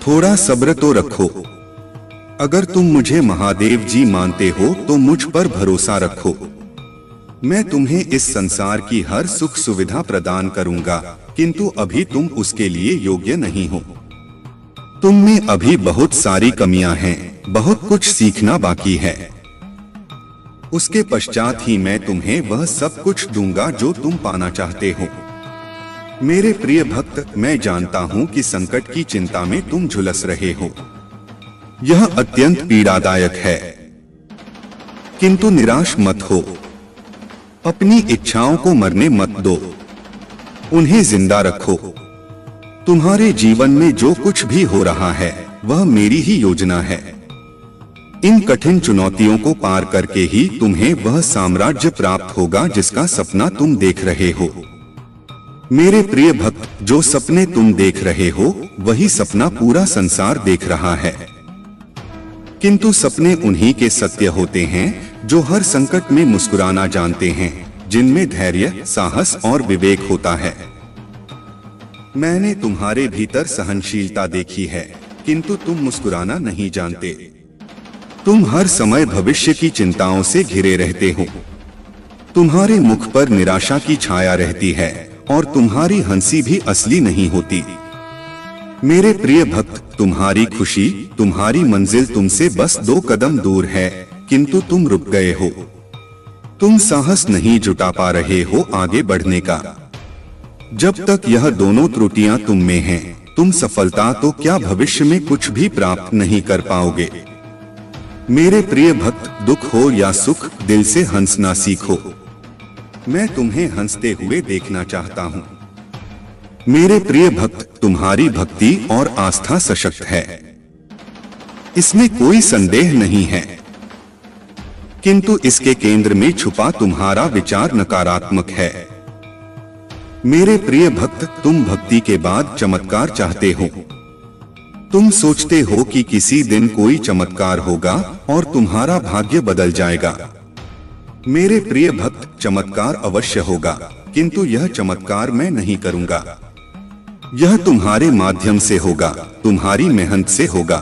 थोड़ा सब्र तो रखो। अगर तुम मुझे महादेव जी मानते हो तो मुझ पर भरोसा रखो। मैं तुम्हें इस संसार की हर सुख सुविधा प्रदान करूंगा, किंतु अभी तुम उसके लिए योग्य नहीं हो। तुम में अभी बहुत सारी कमियां हैं, बहुत कुछ सीखना बाकी है। उसके पश्चात ही मैं तुम्हें वह सब कुछ दूंगा जो तुम पाना चाहते हो। मेरे प्रिय भक्त, मैं जानता हूं कि संकट की चिंता में तुम झुलस रहे हो। यह अत्यंत पीड़ादायक है, किंतु निराश मत हो। अपनी इच्छाओं को मरने मत दो, उन्हें जिंदा रखो। तुम्हारे जीवन में जो कुछ भी हो रहा है वह मेरी ही योजना है। इन कठिन चुनौतियों को पार करके ही तुम्हें वह साम्राज्य प्राप्त होगा जिसका सपना तुम देख रहे हो। मेरे प्रिय भक्त, जो सपने तुम देख रहे हो वही सपना पूरा संसार देख रहा है। किंतु सपने उन्हीं के सत्य होते हैं जो हर संकट में मुस्कुराना जानते हैं, जिनमें धैर्य, साहस और विवेक होता है। मैंने तुम्हारे भीतर सहनशीलता देखी है, किंतु तुम मुस्कुराना नहीं जानते। तुम हर समय भविष्य की चिंताओं से घिरे रहते हो। तुम्हारे मुख पर निराशा की छाया रहती है और तुम्हारी हंसी भी असली नहीं होती। मेरे प्रिय भक्त, तुम्हारी खुशी, तुम्हारी मंजिल तुमसे बस 2 कदम दूर है, किंतु तुम रुक गए हो। तुम साहस नहीं जुटा पा रहे हो आगे बढ़ने का। जब तक यह दोनों त्रुटियां तुम में हैं, तुम सफलता तो क्या भविष्य में कुछ भी प्राप्त नहीं कर पाओगे। मेरे प्रिय भक्त, दुख हो या सुख, दिल से हंसना सीखो। मैं तुम्हें हंसते हुए देखना चाहता हूँ। मेरे प्रिय भक्त, तुम्हारी भक्ति और आस्था सशक्त है, इसमें कोई संदेह नहीं है, किंतु इसके केंद्र में छुपा तुम्हारा विचार नकारात्मक है। मेरे प्रिय भक्त, तुम भक्ति के बाद चमत्कार चाहते हो। तुम सोचते हो कि किसी दिन कोई चमत्कार होगा और तुम्हारा भाग्य बदल जाएगा। मेरे प्रिय भक्त, चमत्कार अवश्य होगा, किंतु यह चमत्कार मैं नहीं करूंगा। यह तुम्हारे माध्यम से होगा, तुम्हारी मेहनत से होगा।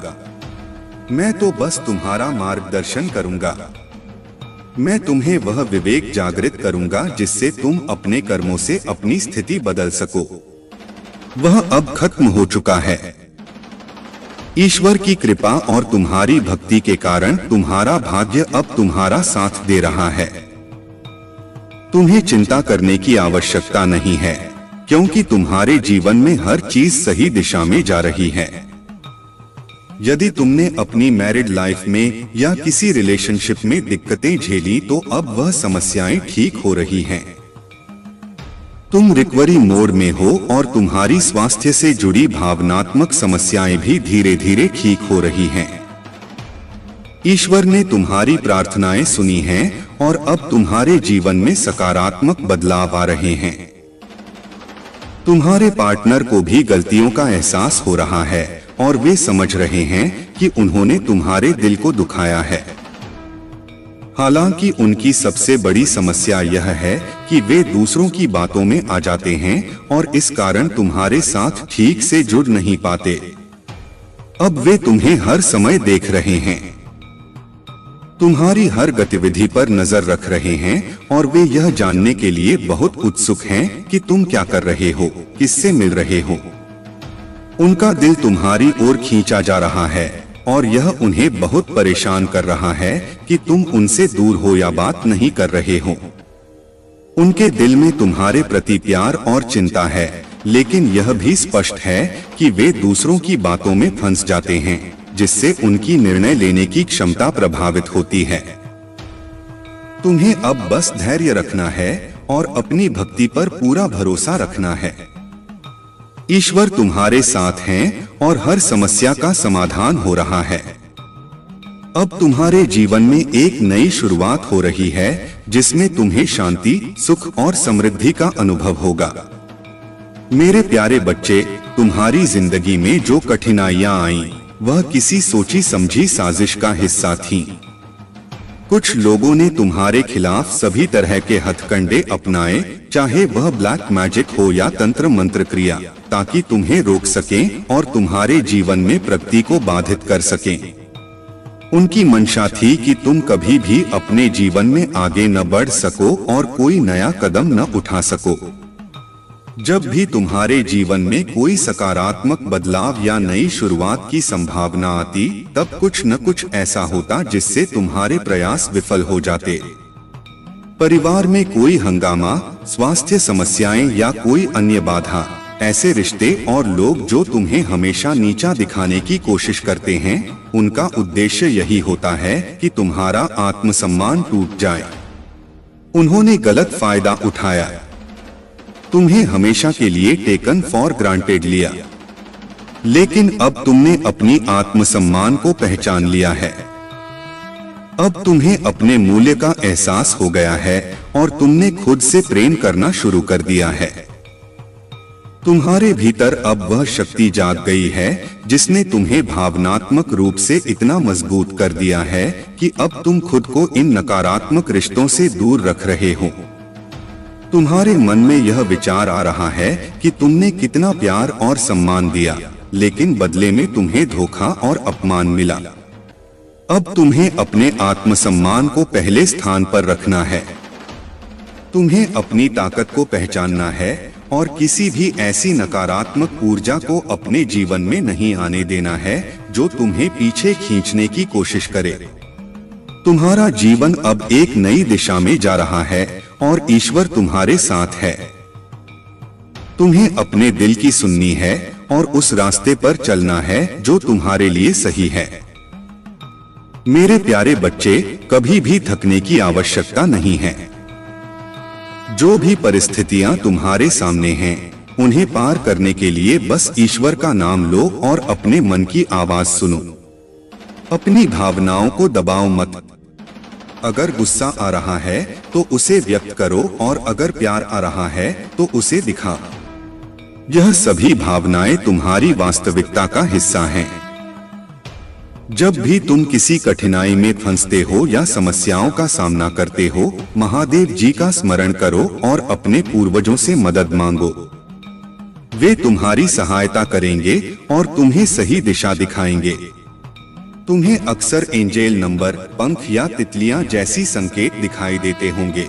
मैं तो बस तुम्हारा मार्गदर्शन करूंगा। मैं तुम्हें वह विवेक जागृत करूंगा जिससे तुम अपने कर्मों से अपनी स्थिति बदल सको। वह अब खत्म हो चुका है। ईश्वर की कृपा और तुम्हारी भक्ति के कारण तुम्हारा भाग्य अब तुम्हारा साथ दे रहा है। तुम्हें चिंता करने की आवश्यकता नहीं है, क्योंकि तुम्हारे जीवन में हर चीज सही दिशा में जा रही है। यदि तुमने अपनी मैरिड लाइफ में या किसी रिलेशनशिप में दिक्कतें झेली तो अब वह समस्याएं ठीक हो रही हैं। तुम रिकवरी मोड में हो और तुम्हारी स्वास्थ्य से जुड़ी भावनात्मक समस्याएं भी धीरे धीरे ठीक हो रही हैं। ईश्वर ने तुम्हारी प्रार्थनाएं सुनी हैं और अब तुम्हारे जीवन में सकारात्मक बदलाव आ रहे हैं। तुम्हारे पार्टनर को भी गलतियों का एहसास हो रहा है और वे समझ रहे हैं कि उन्होंने तुम्हारे दिल को दुखाया है। हालांकि उनकी सबसे बड़ी समस्या यह है कि वे दूसरों की बातों में आ जाते हैं और इस कारण तुम्हारे साथ ठीक से जुड़ नहीं पाते। अब वे तुम्हें हर समय देख रहे हैं, तुम्हारी हर गतिविधि पर नजर रख रहे हैं और वे यह जानने के लिए बहुत उत्सुक हैं कि तुम क्या कर रहे हो, किससे मिल रहे हो। उनका दिल तुम्हारी ओर खींचा जा रहा है और यह उन्हें बहुत परेशान कर रहा है कि तुम उनसे दूर हो या बात नहीं कर रहे हो। उनके दिल में तुम्हारे प्रति प्यार और चिंता है, लेकिन यह भी स्पष्ट है कि वे दूसरों की बातों में फंस जाते हैं, जिससे उनकी निर्णय लेने की क्षमता प्रभावित होती है। तुम्हें अब बस धैर्य रखना है और अपनी भक्ति पर पूरा भरोसा रखना है। ईश्वर तुम्हारे साथ हैं और हर समस्या का समाधान हो रहा है। अब तुम्हारे जीवन में एक नई शुरुआत हो रही है जिसमें तुम्हें शांति, सुख और समृद्धि का अनुभव होगा। मेरे प्यारे बच्चे, तुम्हारी जिंदगी में जो कठिनाइयां आईं, वह किसी सोची समझी साजिश का हिस्सा थीं। कुछ लोगों ने तुम्हारे खिलाफ सभी तरह के हथकंडे अपनाए, चाहे वह ब्लैक मैजिक हो या तंत्र मंत्र क्रिया, ताकि तुम्हें रोक सकें और तुम्हारे जीवन में प्रगति को बाधित कर सकें। उनकी मंशा थी कि तुम कभी भी अपने जीवन में आगे न बढ़ सको और कोई नया कदम न उठा सको। जब भी तुम्हारे जीवन में कोई सकारात्मक बदलाव या नई शुरुआत की संभावना आती, तब कुछ न कुछ ऐसा होता जिससे तुम्हारे प्रयास विफल हो जाते। परिवार में कोई हंगामा, स्वास्थ्य समस्याएं या कोई अन्य बाधा, ऐसे रिश्ते और लोग जो तुम्हें हमेशा नीचा दिखाने की कोशिश करते हैं, उनका उद्देश्य यही होता है कि तुम्हारा आत्मसम्मान टूट जाए। उन्होंने गलत फायदा उठाया, तुम्हें हमेशा के लिए टेकन फॉर ग्रांटेड लिया, लेकिन अब तुमने अपनी आत्मसम्मान को पहचान लिया है। अब तुम्हें अपने मूल्य का एहसास हो गया है और तुमने खुद से प्रेम करना शुरू कर दिया है। तुम्हारे भीतर अब वह शक्ति जाग गई है जिसने तुम्हें भावनात्मक रूप से इतना मजबूत कर दिया है कि अब तुम खुद को इन नकारात्मक रिश्तों से दूर रख रहे हो। तुम्हारे मन में यह विचार आ रहा है कि तुमने कितना प्यार और सम्मान दिया, लेकिन बदले में तुम्हें धोखा और अपमान मिला। अब तुम्हें अपने आत्मसम्मान को पहले स्थान पर रखना है। तुम्हें अपनी ताकत को पहचानना है और किसी भी ऐसी नकारात्मक ऊर्जा को अपने जीवन में नहीं आने देना है जो तुम्हें पीछे खींचने की कोशिश करे। तुम्हारा जीवन अब एक नई दिशा में जा रहा है और ईश्वर तुम्हारे साथ है। तुम्हें अपने दिल की सुननी है और उस रास्ते पर चलना है जो तुम्हारे लिए सही है। मेरे प्यारे बच्चे, कभी भी थकने की आवश्यकता नहीं है। जो भी परिस्थितियां तुम्हारे सामने हैं, उन्हें पार करने के लिए बस ईश्वर का नाम लो और अपने मन की आवाज सुनो। अपनी भावनाओं को दबाओ मत। अगर गुस्सा आ रहा है तो उसे व्यक्त करो और अगर प्यार आ रहा है तो उसे दिखा। यह सभी भावनाएं तुम्हारी वास्तविकता का हिस्सा हैं। जब भी तुम किसी कठिनाई में फंसते हो या समस्याओं का सामना करते हो, महादेव जी का स्मरण करो और अपने पूर्वजों से मदद मांगो। वे तुम्हारी सहायता करेंगे और तुम्हें सही दिशा दिखाएंगे। तुम्हें अक्सर एंजेल नंबर, पंख या तितलियां जैसी संकेत दिखाई देते होंगे।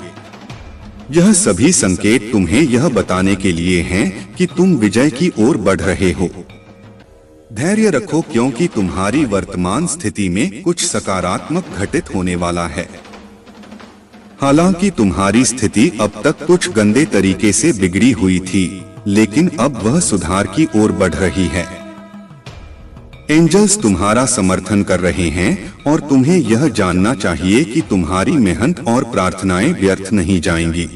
यह सभी संकेत तुम्हें यह बताने के लिए हैं कि तुम विजय की ओर बढ़ रहे हो। धैर्य रखो, क्योंकि तुम्हारी वर्तमान स्थिति में कुछ सकारात्मक घटित होने वाला है। हालांकि तुम्हारी स्थिति अब तक कुछ गंदे तरीके से बिगड़ी हुई थी, लेकिन अब वह सुधार की ओर बढ़ रही है। एंजल्स तुम्हारा समर्थन कर रहे हैं और तुम्हें यह जानना चाहिए कि तुम्हारी मेहनत और प्रार्थनाएं व्यर्थ नहीं जाएंगी।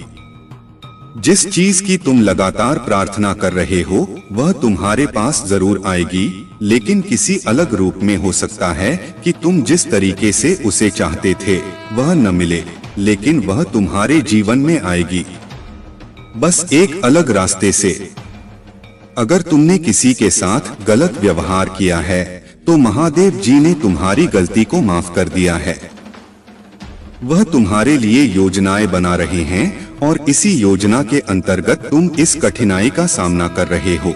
जिस चीज की तुम लगातार प्रार्थना कर रहे हो, वह तुम्हारे पास जरूर आएगी, लेकिन किसी अलग रूप में हो सकता है कि तुम जिस तरीके से उसे चाहते थे वह न मिले, लेकिन वह तुम्हारे जीवन में आएगी, बस एक अलग रास्ते से। अगर तुमने किसी के साथ गलत व्यवहार किया है, तो महादेव जी ने तुम्हारी गलती को माफ कर दिया है। वह तुम्हारे लिए योजनाएं बना रहे हैं और इसी योजना के अंतर्गत तुम इस कठिनाई का सामना कर रहे हो।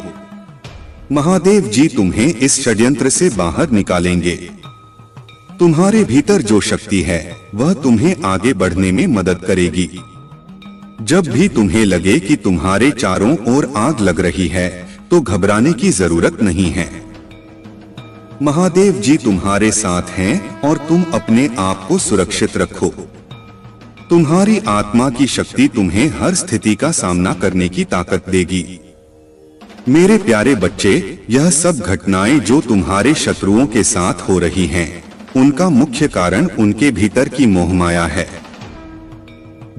महादेव जी तुम्हें इस षड्यंत्र से बाहर निकालेंगे। तुम्हारे भीतर जो शक्ति है वह तुम्हें आगे बढ़ने में मदद करेगी। जब भी तुम्हें लगे कि तुम्हारे चारों ओर आग लग रही है, तो घबराने की जरूरत नहीं है। महादेव जी तुम्हारे साथ हैं और तुम अपने आप को सुरक्षित रखो। तुम्हारी आत्मा की शक्ति तुम्हें हर स्थिति का सामना करने की ताकत देगी। मेरे प्यारे बच्चे, यह सब घटनाएं जो तुम्हारे शत्रुओं के साथ हो रही हैं, उनका मुख्य कारण उनके भीतर की मोह माया है।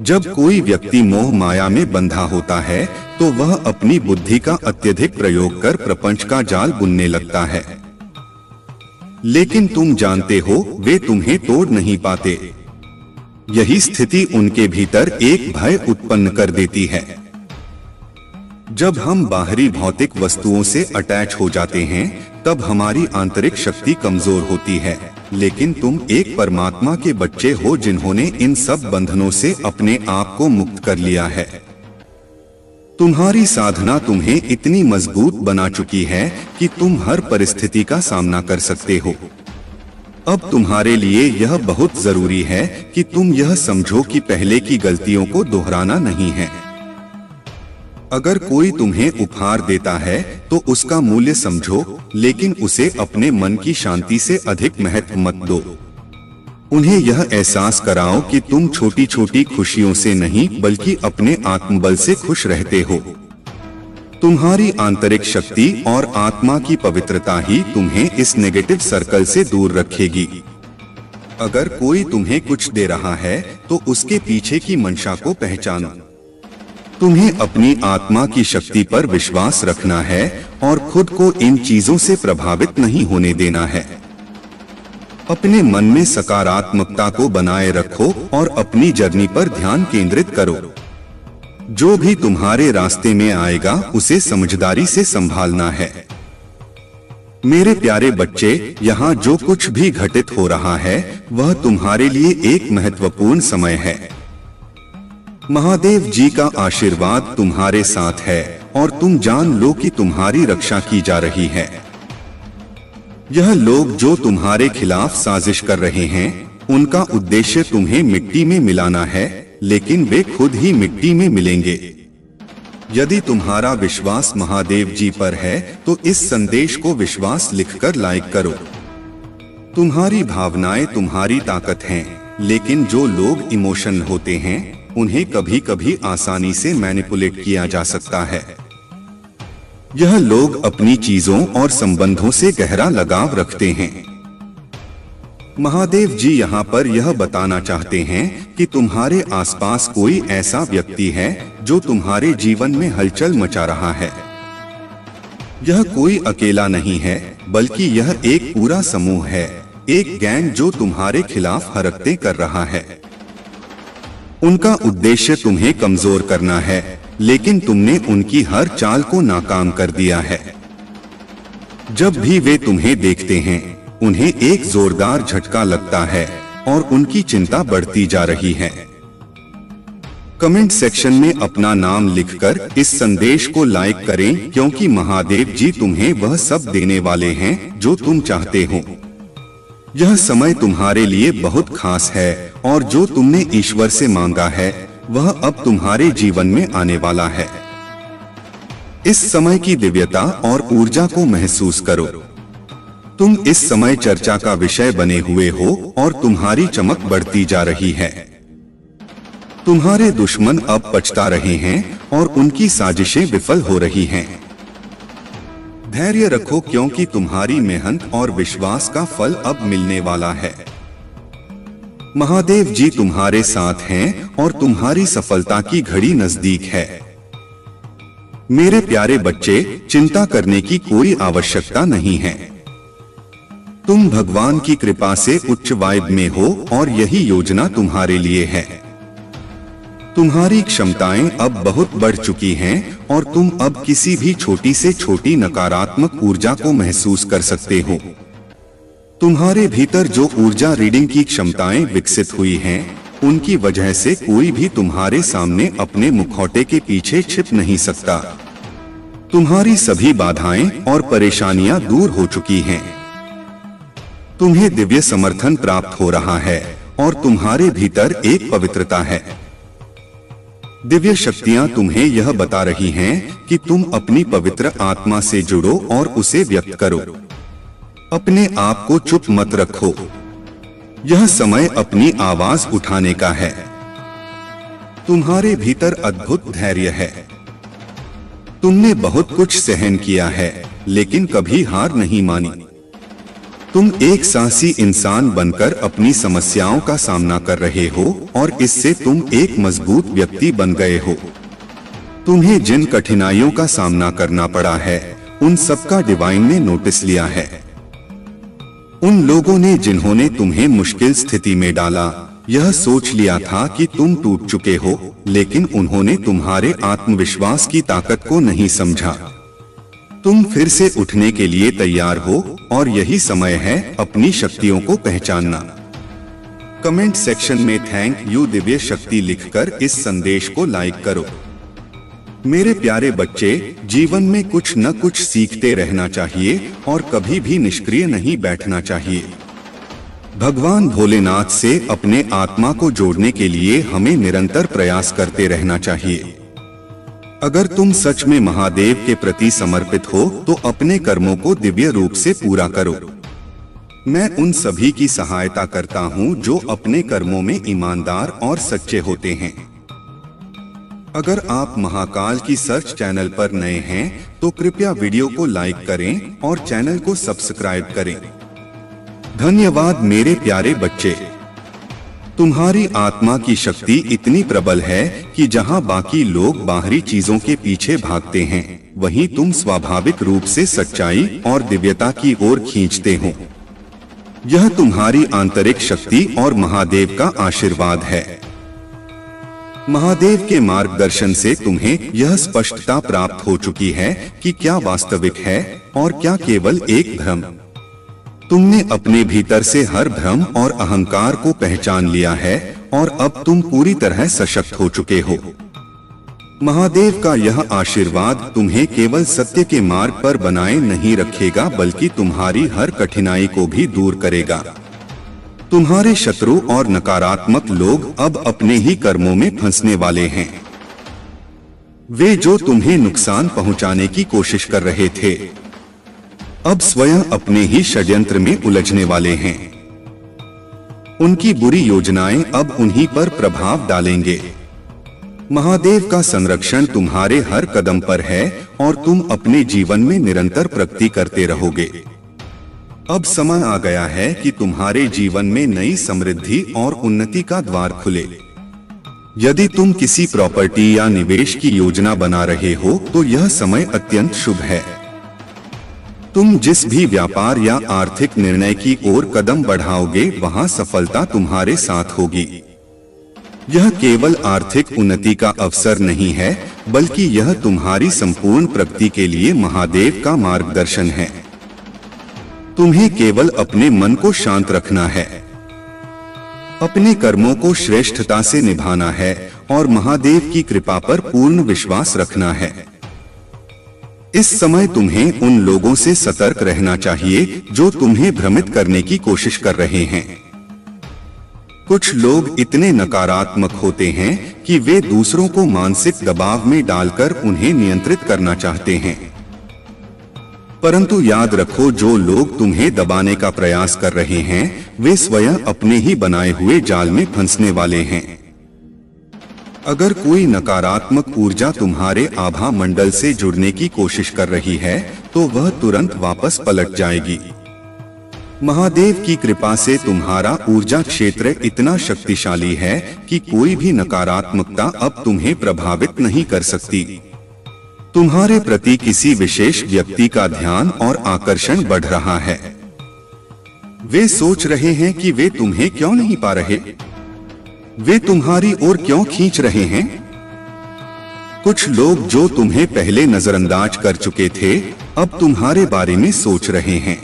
जब कोई व्यक्ति मोह माया में बंधा होता है, तो वह अपनी बुद्धि का अत्यधिक प्रयोग कर प्रपंच का जाल बुनने लगता है। लेकिन तुम जानते हो, वे तुम्हें तोड़ नहीं पाते। यही स्थिति उनके भीतर एक भय उत्पन्न कर देती है। जब हम बाहरी भौतिक वस्तुओं से अटैच हो जाते हैं, तब हमारी आंतरिक शक्ति कमजोर होती है। लेकिन तुम एक परमात्मा के बच्चे हो जिन्होंने इन सब बंधनों से अपने आप को मुक्त कर लिया है। तुम्हारी साधना तुम्हें इतनी मजबूत बना चुकी है कि तुम हर परिस्थिति का सामना कर सकते हो। अब तुम्हारे लिए यह बहुत जरूरी है कि तुम यह समझो कि पहले की गलतियों को दोहराना नहीं है। अगर कोई तुम्हें उपहार देता है तो उसका मूल्य समझो, लेकिन उसे अपने मन की शांति से अधिक महत्व मत दो। उन्हें यह एहसास कराओ कि तुम छोटी छोटी खुशियों से नहीं बल्कि अपने आत्मबल से खुश रहते हो। तुम्हारी आंतरिक शक्ति और आत्मा की पवित्रता ही तुम्हें इस नेगेटिव सर्कल से दूर रखेगी। अगर कोई तुम्हें कुछ दे रहा है तो उसके पीछे की मंशा को पहचानो। तुम्हें अपनी आत्मा की शक्ति पर विश्वास रखना है और खुद को इन चीजों से प्रभावित नहीं होने देना है। अपने मन में सकारात्मकता को बनाए रखो और अपनी जर्नी पर ध्यान केंद्रित करो। जो भी तुम्हारे रास्ते में आएगा उसे समझदारी से संभालना है। मेरे प्यारे बच्चे, यहाँ जो कुछ भी घटित हो रहा है वह तुम्हारे लिए एक महत्वपूर्ण समय है। महादेव जी का आशीर्वाद तुम्हारे साथ है और तुम जान लो कि तुम्हारी रक्षा की जा रही है। यह लोग जो तुम्हारे खिलाफ साजिश कर रहे हैं, उनका उद्देश्य तुम्हें मिट्टी में मिलाना है, लेकिन वे खुद ही मिट्टी में मिलेंगे। यदि तुम्हारा विश्वास महादेव जी पर है तो इस संदेश को विश्वास लिखकर लाइक करो। तुम्हारी भावनाएं तुम्हारी ताकत हैं, लेकिन जो लोग इमोशनल होते हैं उन्हें कभी कभी आसानी से मैनिपुलेट किया जा सकता है। यह लोग अपनी चीजों और संबंधों से गहरा लगाव रखते हैं। महादेव जी यहाँ पर यह बताना चाहते हैं कि तुम्हारे आसपास कोई ऐसा व्यक्ति है जो तुम्हारे जीवन में हलचल मचा रहा है। यह कोई अकेला नहीं है, बल्कि यह एक पूरा समूह है, एक गैंग जो तुम्हारे खिलाफ हरकतें कर रहा है। उनका उद्देश्य तुम्हें कमजोर करना है, लेकिन तुमने उनकी हर चाल को नाकाम कर दिया है। जब भी वे तुम्हें देखते हैं उन्हें एक जोरदार झटका लगता है और उनकी चिंता बढ़ती जा रही है। कमेंट सेक्शन में अपना नाम लिखकर इस संदेश को लाइक करें, क्योंकि महादेव जी तुम्हें वह सब देने वाले हैं जो तुम चाहते हो। यह समय तुम्हारे लिए बहुत खास है और जो तुमने ईश्वर से मांगा है वह अब तुम्हारे जीवन में आने वाला है। इस समय की दिव्यता और ऊर्जा को महसूस करो। तुम इस समय चर्चा का विषय बने हुए हो और तुम्हारी चमक बढ़ती जा रही है। तुम्हारे दुश्मन अब पछता रहे हैं और उनकी साजिशें विफल हो रही हैं। धैर्य रखो, क्योंकि तुम्हारी मेहनत और विश्वास का फल अब मिलने वाला है। महादेव जी तुम्हारे साथ हैं और तुम्हारी सफलता की घड़ी नजदीक है। मेरे प्यारे बच्चे, चिंता करने की कोई आवश्यकता नहीं है। तुम भगवान की कृपा से उच्च वाइब में हो और यही योजना तुम्हारे लिए है। तुम्हारी क्षमताएं अब बहुत बढ़ चुकी हैं और तुम अब किसी भी छोटी से छोटी नकारात्मक ऊर्जा को महसूस कर सकते हो। तुम्हारे भीतर जो ऊर्जा रीडिंग की क्षमताएं विकसित हुई हैं, उनकी वजह से कोई भी तुम्हारे सामने अपने मुखौटे के पीछे छिप नहीं सकता। तुम्हारी सभी बाधाएं और परेशानियां दूर हो चुकी हैं। तुम्हें दिव्य समर्थन प्राप्त हो रहा है और तुम्हारे भीतर एक पवित्रता है। दिव्य शक्तियां तुम्हें यह बता रही हैं कि तुम अपनी पवित्र आत्मा से जुड़ो और उसे व्यक्त करो। अपने आप को चुप मत रखो। यह समय अपनी आवाज उठाने का है। तुम्हारे भीतर अद्भुत धैर्य है। तुमने बहुत कुछ सहन किया है, लेकिन कभी हार नहीं मानी। तुम एक साहसी इंसान बनकर अपनी समस्याओं का सामना कर रहे हो और इससे तुम एक मजबूत व्यक्ति बन गए हो। तुम्हें जिन कठिनाइयों का सामना करना पड़ा है, उन सबका डिवाइन ने नोटिस लिया है। उन लोगों ने जिन्होंने तुम्हें मुश्किल स्थिति में डाला, यह सोच लिया था कि तुम टूट चुके हो, लेकिन उन्होंने तुम्हारे आत्मविश्वास की ताकत को नहीं समझा। तुम फिर से उठने के लिए तैयार हो और यही समय है अपनी शक्तियों को पहचानना। कमेंट सेक्शन में थैंक यू दिव्य शक्ति लिखकर इस संदेश को लाइक करो। मेरे प्यारे बच्चे, जीवन में कुछ न कुछ सीखते रहना चाहिए और कभी भी निष्क्रिय नहीं बैठना चाहिए। भगवान भोलेनाथ से अपने आत्मा को जोड़ने के लिए हमें निरंतर प्रयास करते रहना चाहिए। अगर तुम सच में महादेव के प्रति समर्पित हो तो अपने कर्मों को दिव्य रूप से पूरा करो। मैं उन सभी की सहायता करता हूं जो अपने कर्मों में ईमानदार और सच्चे होते हैं। अगर आप महाकाल की सर्च चैनल पर नए हैं तो कृपया वीडियो को लाइक करें और चैनल को सब्सक्राइब करें। धन्यवाद मेरे प्यारे बच्चे। तुम्हारी आत्मा की शक्ति इतनी प्रबल है कि जहां बाकी लोग बाहरी चीजों के पीछे भागते हैं, वहीं तुम स्वाभाविक रूप से सच्चाई और दिव्यता की ओर खींचते हो। यह तुम्हारी आंतरिक शक्ति और महादेव का आशीर्वाद है। महादेव के मार्गदर्शन से तुम्हें यह स्पष्टता प्राप्त हो चुकी है कि क्या वास्तविक है और क्या केवल एक भ्रम। तुमने अपने भीतर से हर भ्रम और अहंकार को पहचान लिया है और अब तुम पूरी तरह सशक्त हो चुके हो। महादेव का यह आशीर्वाद तुम्हें केवल सत्य के मार्ग पर बनाए नहीं रखेगा, बल्कि तुम्हारी हर कठिनाई को भी दूर करेगा। तुम्हारे शत्रु और नकारात्मक लोग अब अपने ही कर्मों में फंसने वाले हैं। वे जो तुम्हें नुकसान पहुंचाने की कोशिश कर रहे थे, अब स्वयं अपने ही षड्यंत्र में उलझने वाले हैं। उनकी बुरी योजनाएं अब उन्हीं पर प्रभाव डालेंगे। महादेव का संरक्षण तुम्हारे हर कदम पर है और तुम अपने जीवन में निरंतर प्रगति करते रहोगे। अब समय आ गया है कि तुम्हारे जीवन में नई समृद्धि और उन्नति का द्वार खुले। यदि तुम किसी प्रॉपर्टी या निवेश की योजना बना रहे हो तो यह समय अत्यंत शुभ है। तुम जिस भी व्यापार या आर्थिक निर्णय की ओर कदम बढ़ाओगे, वहां सफलता तुम्हारे साथ होगी। यह केवल आर्थिक उन्नति का अवसर नहीं है, बल्कि यह तुम्हारी संपूर्ण प्रगति के लिए महादेव का मार्गदर्शन है। तुम्हें केवल अपने मन को शांत रखना है, अपने कर्मों को श्रेष्ठता से निभाना है और महादेव की कृपा पर पूर्ण विश्वास रखना है। इस समय तुम्हें उन लोगों से सतर्क रहना चाहिए जो तुम्हें भ्रमित करने की कोशिश कर रहे हैं। कुछ लोग इतने नकारात्मक होते हैं कि वे दूसरों को मानसिक दबाव में डालकर उन्हें नियंत्रित करना चाहते हैं। परंतु याद रखो, जो लोग तुम्हें दबाने का प्रयास कर रहे हैं, वे स्वयं अपने ही बनाए हुए जाल में फंसने वाले हैं। अगर कोई नकारात्मक ऊर्जा तुम्हारे आभा मंडल से जुड़ने की कोशिश कर रही है तो वह तुरंत वापस पलट जाएगी। महादेव की कृपा से तुम्हारा ऊर्जा क्षेत्र इतना शक्तिशाली है कि कोई भी नकारात्मकता अब तुम्हें प्रभावित नहीं कर सकती। तुम्हारे प्रति किसी विशेष व्यक्ति का ध्यान और आकर्षण बढ़ रहा है। वे सोच रहे हैं कि वे तुम्हें क्यों नहीं पा रहे, वे तुम्हारी ओर क्यों खींच रहे हैं। कुछ लोग जो तुम्हें पहले नजरअंदाज कर चुके थे, अब तुम्हारे बारे में सोच रहे हैं।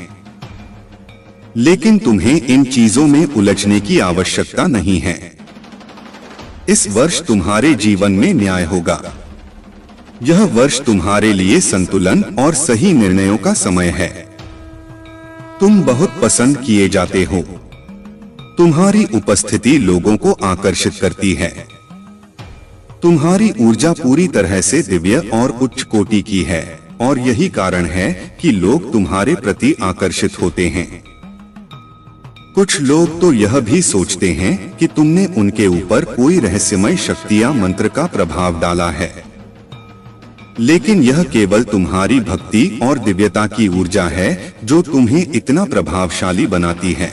लेकिन तुम्हें इन चीजों में उलझने की आवश्यकता नहीं है। इस वर्ष तुम्हारे जीवन में न्याय होगा। यह वर्ष तुम्हारे लिए संतुलन और सही निर्णयों का समय है। तुम बहुत पसंद किए जाते हो। तुम्हारी उपस्थिति लोगों को आकर्षित करती है। तुम्हारी ऊर्जा पूरी तरह से दिव्य और उच्च कोटि की है और यही कारण है कि लोग तुम्हारे प्रति आकर्षित होते हैं। कुछ लोग तो यह भी सोचते हैं कि तुमने उनके ऊपर कोई रहस्यमय शक्ति या मंत्र का प्रभाव डाला है, लेकिन यह केवल तुम्हारी भक्ति और दिव्यता की ऊर्जा है जो तुम्हें इतना प्रभावशाली बनाती है।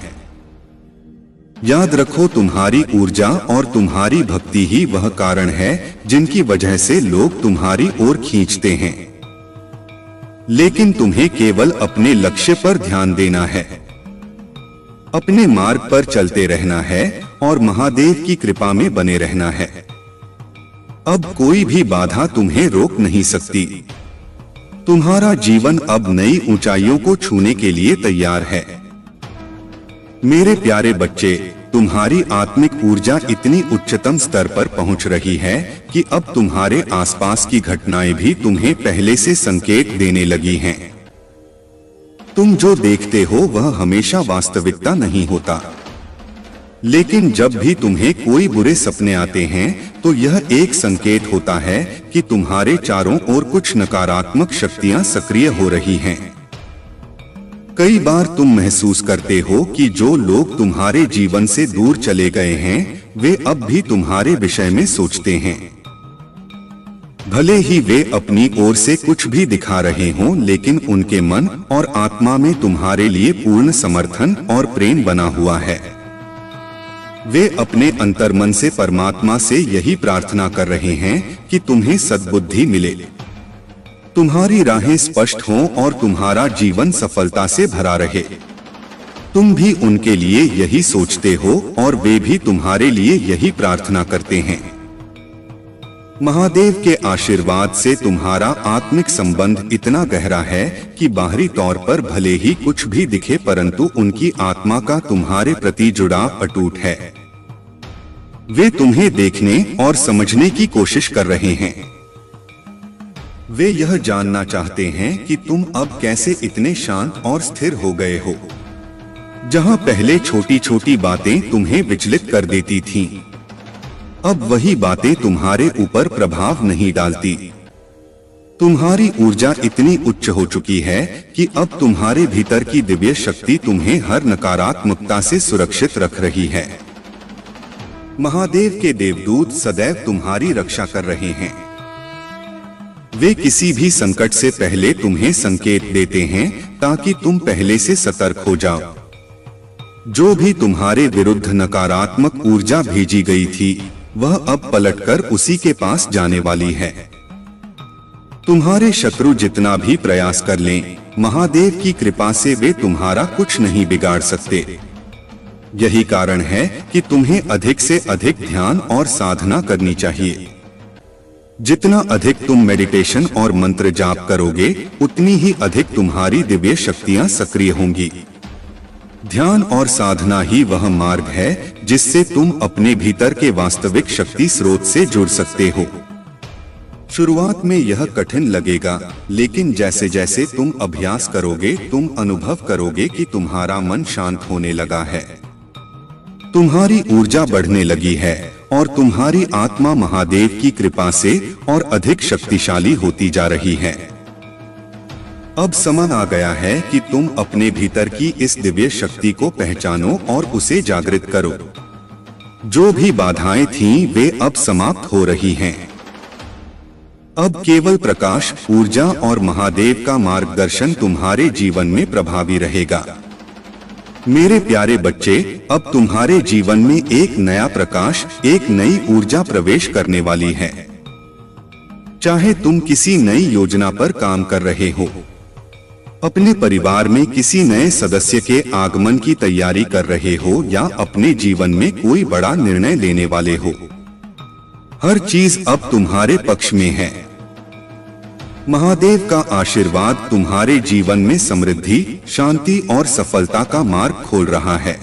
याद रखो, तुम्हारी ऊर्जा और तुम्हारी भक्ति ही वह कारण है जिनकी वजह से लोग तुम्हारी ओर खींचते हैं। लेकिन तुम्हें केवल अपने लक्ष्य पर ध्यान देना है, अपने मार्ग पर चलते रहना है और महादेव की कृपा में बने रहना है। अब कोई भी बाधा तुम्हें रोक नहीं सकती। तुम्हारा जीवन अब नई ऊंचाइयों को छूने के लिए तैयार है। मेरे प्यारे बच्चे, तुम्हारी आत्मिक ऊर्जा इतनी उच्चतम स्तर पर पहुंच रही है कि अब तुम्हारे आसपास की घटनाएं भी तुम्हें पहले से संकेत देने लगी हैं। तुम जो देखते हो वह हमेशा वास्तविकता नहीं होता। लेकिन जब भी तुम्हें कोई बुरे सपने आते हैं तो यह एक संकेत होता है कि तुम्हारे चारों ओर कुछ नकारात्मक शक्तियां सक्रिय हो रही हैं। कई बार तुम महसूस करते हो कि जो लोग तुम्हारे जीवन से दूर चले गए हैं वे अब भी तुम्हारे विषय में सोचते हैं। भले ही वे अपनी ओर से कुछ भी दिखा रहे हों, लेकिन उनके मन और आत्मा में तुम्हारे लिए पूर्ण समर्थन और प्रेम बना हुआ है। वे अपने अंतर्मन से परमात्मा से यही प्रार्थना कर रहे हैं कि तुम्हें सद्बुद्धि मिले, तुम्हारी राहें स्पष्ट हों और तुम्हारा जीवन सफलता से भरा रहे। तुम भी उनके लिए यही सोचते हो और वे भी तुम्हारे लिए यही प्रार्थना करते हैं। महादेव के आशीर्वाद से तुम्हारा आत्मिक संबंध इतना गहरा है कि बाहरी तौर पर भले ही कुछ भी दिखे, परंतु उनकी आत्मा का तुम्हारे प्रति जुड़ाव अटूट है। वे तुम्हें देखने और समझने की कोशिश कर रहे हैं। वे यह जानना चाहते हैं कि तुम अब कैसे इतने शांत और स्थिर हो गए हो। जहां पहले छोटी छोटी बातें तुम्हें विचलित कर देती थीं, अब वही बातें तुम्हारे ऊपर प्रभाव नहीं डालती। तुम्हारी ऊर्जा इतनी उच्च हो चुकी है कि अब तुम्हारे भीतर की दिव्य शक्ति तुम्हें हर नकारात्मकता से सुरक्षित रख रही है। महादेव के देवदूत सदैव तुम्हारी रक्षा कर रहे हैं। वे किसी भी संकट से पहले तुम्हें संकेत देते हैं ताकि तुम पहले से सतर्क हो जाओ। जो भी तुम्हारे विरुद्ध नकारात्मक ऊर्जा भेजी गई थी वह अब पलटकर उसी के पास जाने वाली है। तुम्हारे शत्रु जितना भी प्रयास कर लें, महादेव की कृपा से वे तुम्हारा कुछ नहीं बिगाड़ सकते। यही कारण है कि तुम्हें अधिक से अधिक ध्यान और साधना करनी चाहिए। जितना अधिक तुम मेडिटेशन और मंत्र जाप करोगे, उतनी ही अधिक तुम्हारी दिव्य शक्तियां सक्रिय होंगी। ध्यान और साधना ही वह मार्ग है जिससे तुम अपने भीतर के वास्तविक शक्ति स्रोत से जुड़ सकते हो। शुरुआत में यह कठिन लगेगा, लेकिन जैसे जैसे तुम अभ्यास करोगे तुम अनुभव करोगे कि तुम्हारा मन शांत होने लगा है, तुम्हारी ऊर्जा बढ़ने लगी है और तुम्हारी आत्मा महादेव की कृपा से और अधिक शक्तिशाली होती जा रही है। अब समय आ गया है कि तुम अपने भीतर की इस दिव्य शक्ति को पहचानो और उसे जागृत करो। जो भी बाधाएं थीं, वे अब समाप्त हो रही हैं। अब केवल प्रकाश, ऊर्जा और महादेव का मार्गदर्शन तुम्हारे जीवन में प्रभावी रहेगा। मेरे प्यारे बच्चे, अब तुम्हारे जीवन में एक नया प्रकाश, एक नई ऊर्जा प्रवेश करने वाली है। चाहे तुम किसी नई योजना पर काम कर रहे हो, अपने परिवार में किसी नए सदस्य के आगमन की तैयारी कर रहे हो या अपने जीवन में कोई बड़ा निर्णय लेने वाले हो, हर चीज अब तुम्हारे पक्ष में है। महादेव का आशीर्वाद तुम्हारे जीवन में समृद्धि, शांति और सफलता का मार्ग खोल रहा है।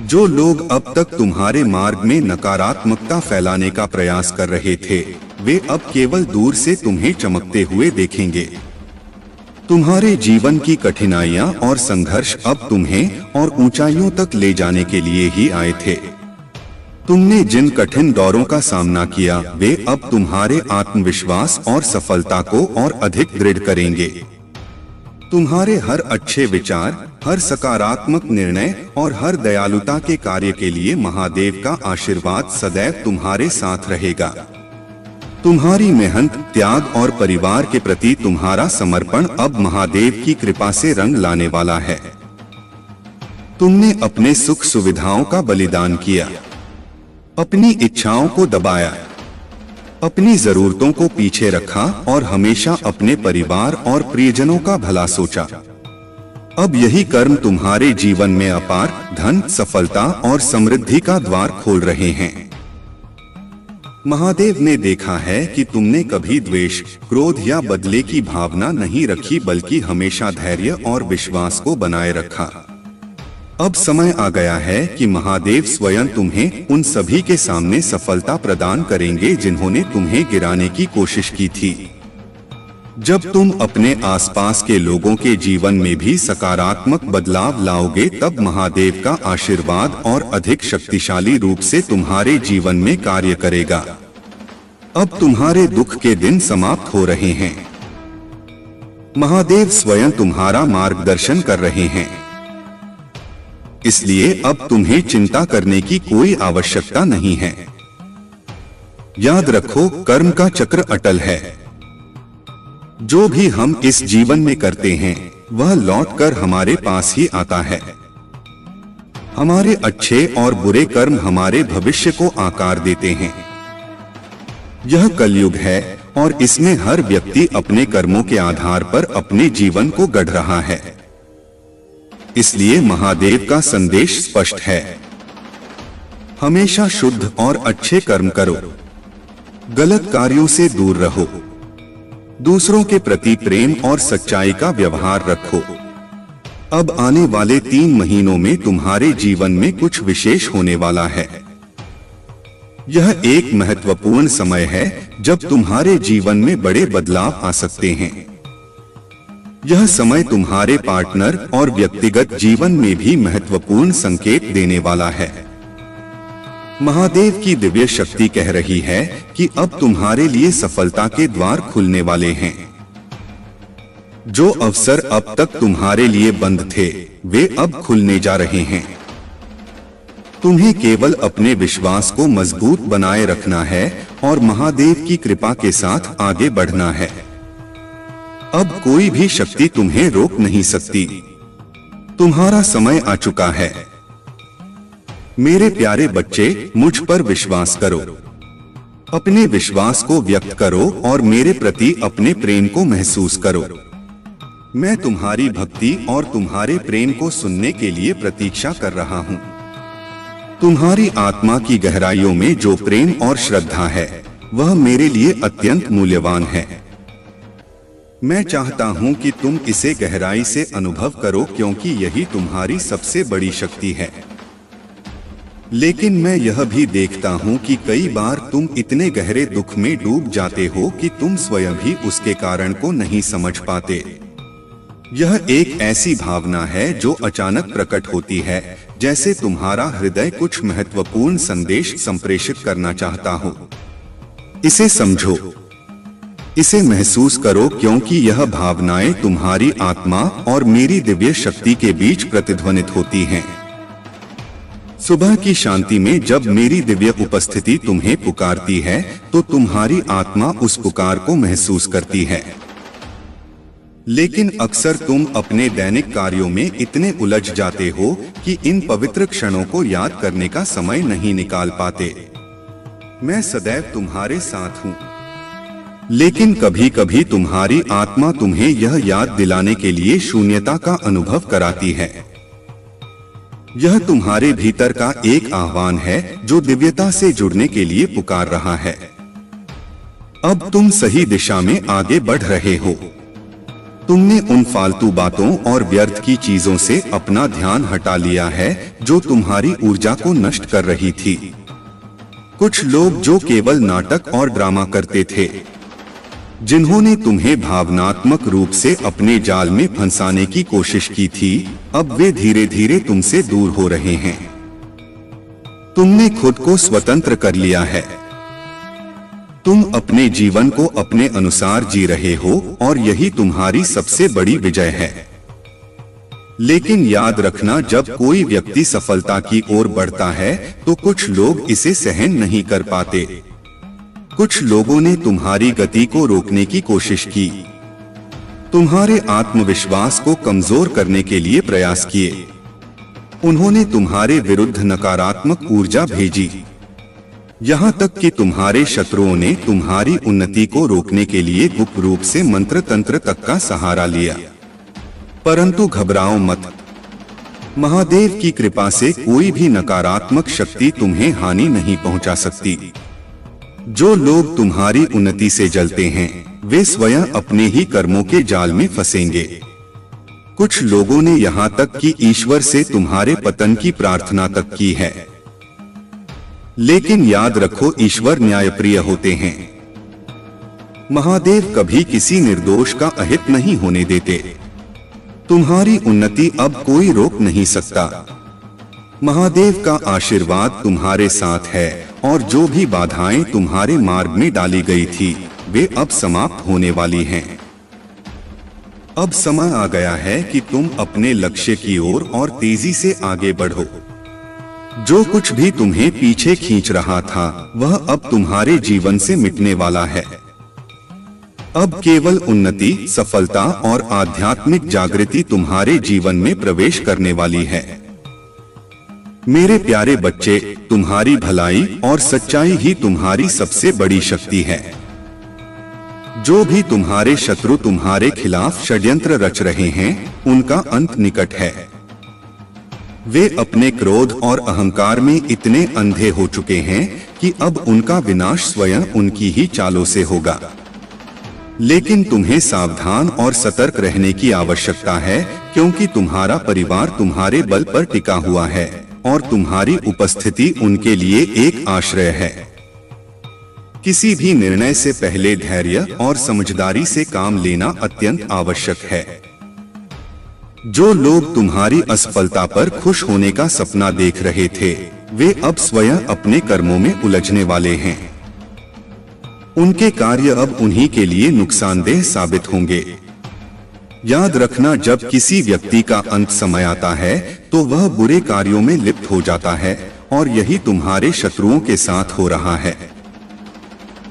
जो लोग अब तक तुम्हारे मार्ग में नकारात्मकता फैलाने का प्रयास कर रहे थे, वे अब केवल दूर से तुम्हें चमकते हुए देखेंगे। तुम्हारे जीवन की कठिनाइयां और संघर्ष अब तुम्हें और ऊंचाइयों तक ले जाने के लिए ही आए थे। तुमने जिन कठिन दौरों का सामना किया, वे अब तुम्हारे आत्मविश्वास और सफलता को और अधिक दृढ़ करेंगे। तुम्हारे हर अच्छे विचार, हर सकारात्मक निर्णय और हर दयालुता के कार्य के लिए महादेव का आशीर्वाद सदैव तुम्हारे साथ रहेगा। तुम्हारी मेहनत, त्याग और परिवार के प्रति तुम्हारा समर्पण अब महादेव की कृपा से रंग लाने वाला है। तुमने अपने सुख सुविधाओं का बलिदान किया, अपनी इच्छाओं को दबाया, अपनी जरूरतों को पीछे रखा और हमेशा अपने परिवार और प्रियजनों का भला सोचा। अब यही कर्म तुम्हारे जीवन में अपार धन, सफलता और समृद्धि का द्वार खोल रहे हैं। महादेव ने देखा है कि तुमने कभी द्वेष, क्रोध या बदले की भावना नहीं रखी, बल्कि हमेशा धैर्य और विश्वास को बनाए रखा। अब समय आ गया है कि महादेव स्वयं तुम्हें उन सभी के सामने सफलता प्रदान करेंगे जिन्होंने तुम्हें गिराने की कोशिश की थी। जब तुम अपने आसपास के लोगों के जीवन में भी सकारात्मक बदलाव लाओगे, तब महादेव का आशीर्वाद और अधिक शक्तिशाली रूप से तुम्हारे जीवन में कार्य करेगा। अब तुम्हारे दुख के दिन समाप्त हो रहे हैं। महादेव स्वयं तुम्हारा मार्गदर्शन कर रहे हैं, इसलिए अब तुम्हें चिंता करने की कोई आवश्यकता नहीं है। याद रखो, कर्म का चक्र अटल है। जो भी हम इस जीवन में करते हैं वह लौटकर हमारे पास ही आता है। हमारे अच्छे और बुरे कर्म हमारे भविष्य को आकार देते हैं। यह कलयुग है और इसमें हर व्यक्ति अपने कर्मों के आधार पर अपने जीवन को गढ़ रहा है। इसलिए महादेव का संदेश स्पष्ट है, हमेशा शुद्ध और अच्छे कर्म करो, गलत कार्यों से दूर रहो, दूसरों के प्रति प्रेम और सच्चाई का व्यवहार रखो। अब आने वाले 3 महीनों में तुम्हारे जीवन में कुछ विशेष होने वाला है। यह एक महत्वपूर्ण समय है जब तुम्हारे जीवन में बड़े बदलाव आ सकते हैं। यह समय तुम्हारे पार्टनर और व्यक्तिगत जीवन में भी महत्वपूर्ण संकेत देने वाला है। महादेव की दिव्य शक्ति कह रही है कि अब तुम्हारे लिए सफलता के द्वार खुलने वाले हैं। जो अवसर अब तक तुम्हारे लिए बंद थे, वे अब खुलने जा रहे हैं। तुम्हें केवल अपने विश्वास को मजबूत बनाए रखना है और महादेव की कृपा के साथ आगे बढ़ना है। अब कोई भी शक्ति तुम्हें रोक नहीं सकती। तुम्हारा समय आ चुका है। मेरे प्यारे बच्चे, मुझ पर विश्वास करो, अपने विश्वास को व्यक्त करो और मेरे प्रति अपने प्रेम को महसूस करो। मैं तुम्हारी भक्ति और तुम्हारे प्रेम को सुनने के लिए प्रतीक्षा कर रहा हूँ। तुम्हारी आत्मा की गहराइयों में जो प्रेम और श्रद्धा है, वह मेरे लिए अत्यंत मूल्यवान है। मैं चाहता हूँ कि तुम इसे गहराई से अनुभव करो, क्योंकि यही तुम्हारी सबसे बड़ी शक्ति है। लेकिन मैं यह भी देखता हूँ कि कई बार तुम इतने गहरे दुख में डूब जाते हो कि तुम स्वयं भी उसके कारण को नहीं समझ पाते। यह एक ऐसी भावना है जो अचानक प्रकट होती है, जैसे तुम्हारा हृदय कुछ महत्वपूर्ण संदेश संप्रेषित करना चाहता हो। इसे समझो, इसे महसूस करो, क्योंकि यह भावनाएं तुम्हारी आत्मा और मेरी दिव्य शक्ति के बीच प्रतिध्वनित होती हैं। सुबह की शांति में जब मेरी दिव्य उपस्थिति तुम्हें पुकारती है, तो तुम्हारी आत्मा उस पुकार को महसूस करती है। लेकिन अक्सर तुम अपने दैनिक कार्यों में इतने उलझ जाते हो कि इन पवित्र क्षणों को याद करने का समय नहीं निकाल पाते। मैं सदैव तुम्हारे साथ हूँ, लेकिन कभी कभी तुम्हारी आत्मा तुम्हें यह याद दिलाने के लिए शून्यता का अनुभव कराती है। यह तुम्हारे भीतर का एक आह्वान है जो दिव्यता से जुड़ने के लिए पुकार रहा है। अब तुम सही दिशा में आगे बढ़ रहे हो। तुमने उन फालतू बातों और व्यर्थ की चीजों से अपना ध्यान हटा लिया है जो तुम्हारी ऊर्जा को नष्ट कर रही थी। कुछ लोग जो केवल नाटक और ड्रामा करते थे, जिन्होंने तुम्हें भावनात्मक रूप से अपने जाल में फंसाने की कोशिश की थी, अब वे धीरे धीरे तुमसे दूर हो रहे हैं। तुमने खुद को स्वतंत्र कर लिया है। तुम अपने जीवन को अपने अनुसार जी रहे हो और यही तुम्हारी सबसे बड़ी विजय है। लेकिन याद रखना, जब कोई व्यक्ति सफलता की ओर बढ़ता है तो कुछ लोग इसे सहन नहीं कर पाते। कुछ लोगों ने तुम्हारी गति को रोकने की कोशिश की, तुम्हारे आत्मविश्वास को कमजोर करने के लिए प्रयास किए। उन्होंने तुम्हारे विरुद्ध नकारात्मक ऊर्जा भेजी, यहाँ तक कि तुम्हारे शत्रुओं ने तुम्हारी उन्नति को रोकने के लिए गुप्त रूप से मंत्र तंत्र तक का सहारा लिया। परंतु घबराओ मत, महादेव की कृपा से कोई भी नकारात्मक शक्ति तुम्हें हानि नहीं पहुंचा सकती। जो लोग तुम्हारी उन्नति से जलते हैं, वे स्वयं अपने ही कर्मों के जाल में फंसेंगे। कुछ लोगों ने यहाँ तक कि ईश्वर से तुम्हारे पतन की प्रार्थना तक की है। लेकिन याद रखो, ईश्वर न्यायप्रिय होते हैं। महादेव कभी किसी निर्दोष का अहित नहीं होने देते। तुम्हारी उन्नति अब कोई रोक नहीं सकता। महादेव का आशीर्वाद तुम्हारे साथ है और जो भी बाधाएं तुम्हारे मार्ग में डाली गई थी वे अब समाप्त होने वाली हैं। अब समय आ गया है कि तुम अपने लक्ष्य की ओर और तेजी से आगे बढ़ो। जो कुछ भी तुम्हें पीछे खींच रहा था वह अब तुम्हारे जीवन से मिटने वाला है। अब केवल उन्नति, सफलता और आध्यात्मिक जागृति तुम्हारे जीवन में प्रवेश करने वाली है। मेरे प्यारे बच्चे, तुम्हारी भलाई और सच्चाई ही तुम्हारी सबसे बड़ी शक्ति है। जो भी तुम्हारे शत्रु तुम्हारे खिलाफ षड्यंत्र रच रहे हैं उनका अंत निकट है। वे अपने क्रोध और अहंकार में इतने अंधे हो चुके हैं कि अब उनका विनाश स्वयं उनकी ही चालों से होगा। लेकिन तुम्हें सावधान और सतर्क रहने की आवश्यकता है, क्योंकि तुम्हारा परिवार तुम्हारे बल पर टिका हुआ है और तुम्हारी उपस्थिति उनके लिए एक आश्रय है। किसी भी निर्णय से पहले धैर्य और समझदारी से काम लेना अत्यंत आवश्यक है। जो लोग तुम्हारी असफलता पर खुश होने का सपना देख रहे थे वे अब स्वयं अपने कर्मों में उलझने वाले हैं। उनके कार्य अब उन्हीं के लिए नुकसानदेह साबित होंगे। याद रखना, जब किसी व्यक्ति का अंत समय आता है तो वह बुरे कार्यों में लिप्त हो जाता है और यही तुम्हारे शत्रुओं के साथ हो रहा है।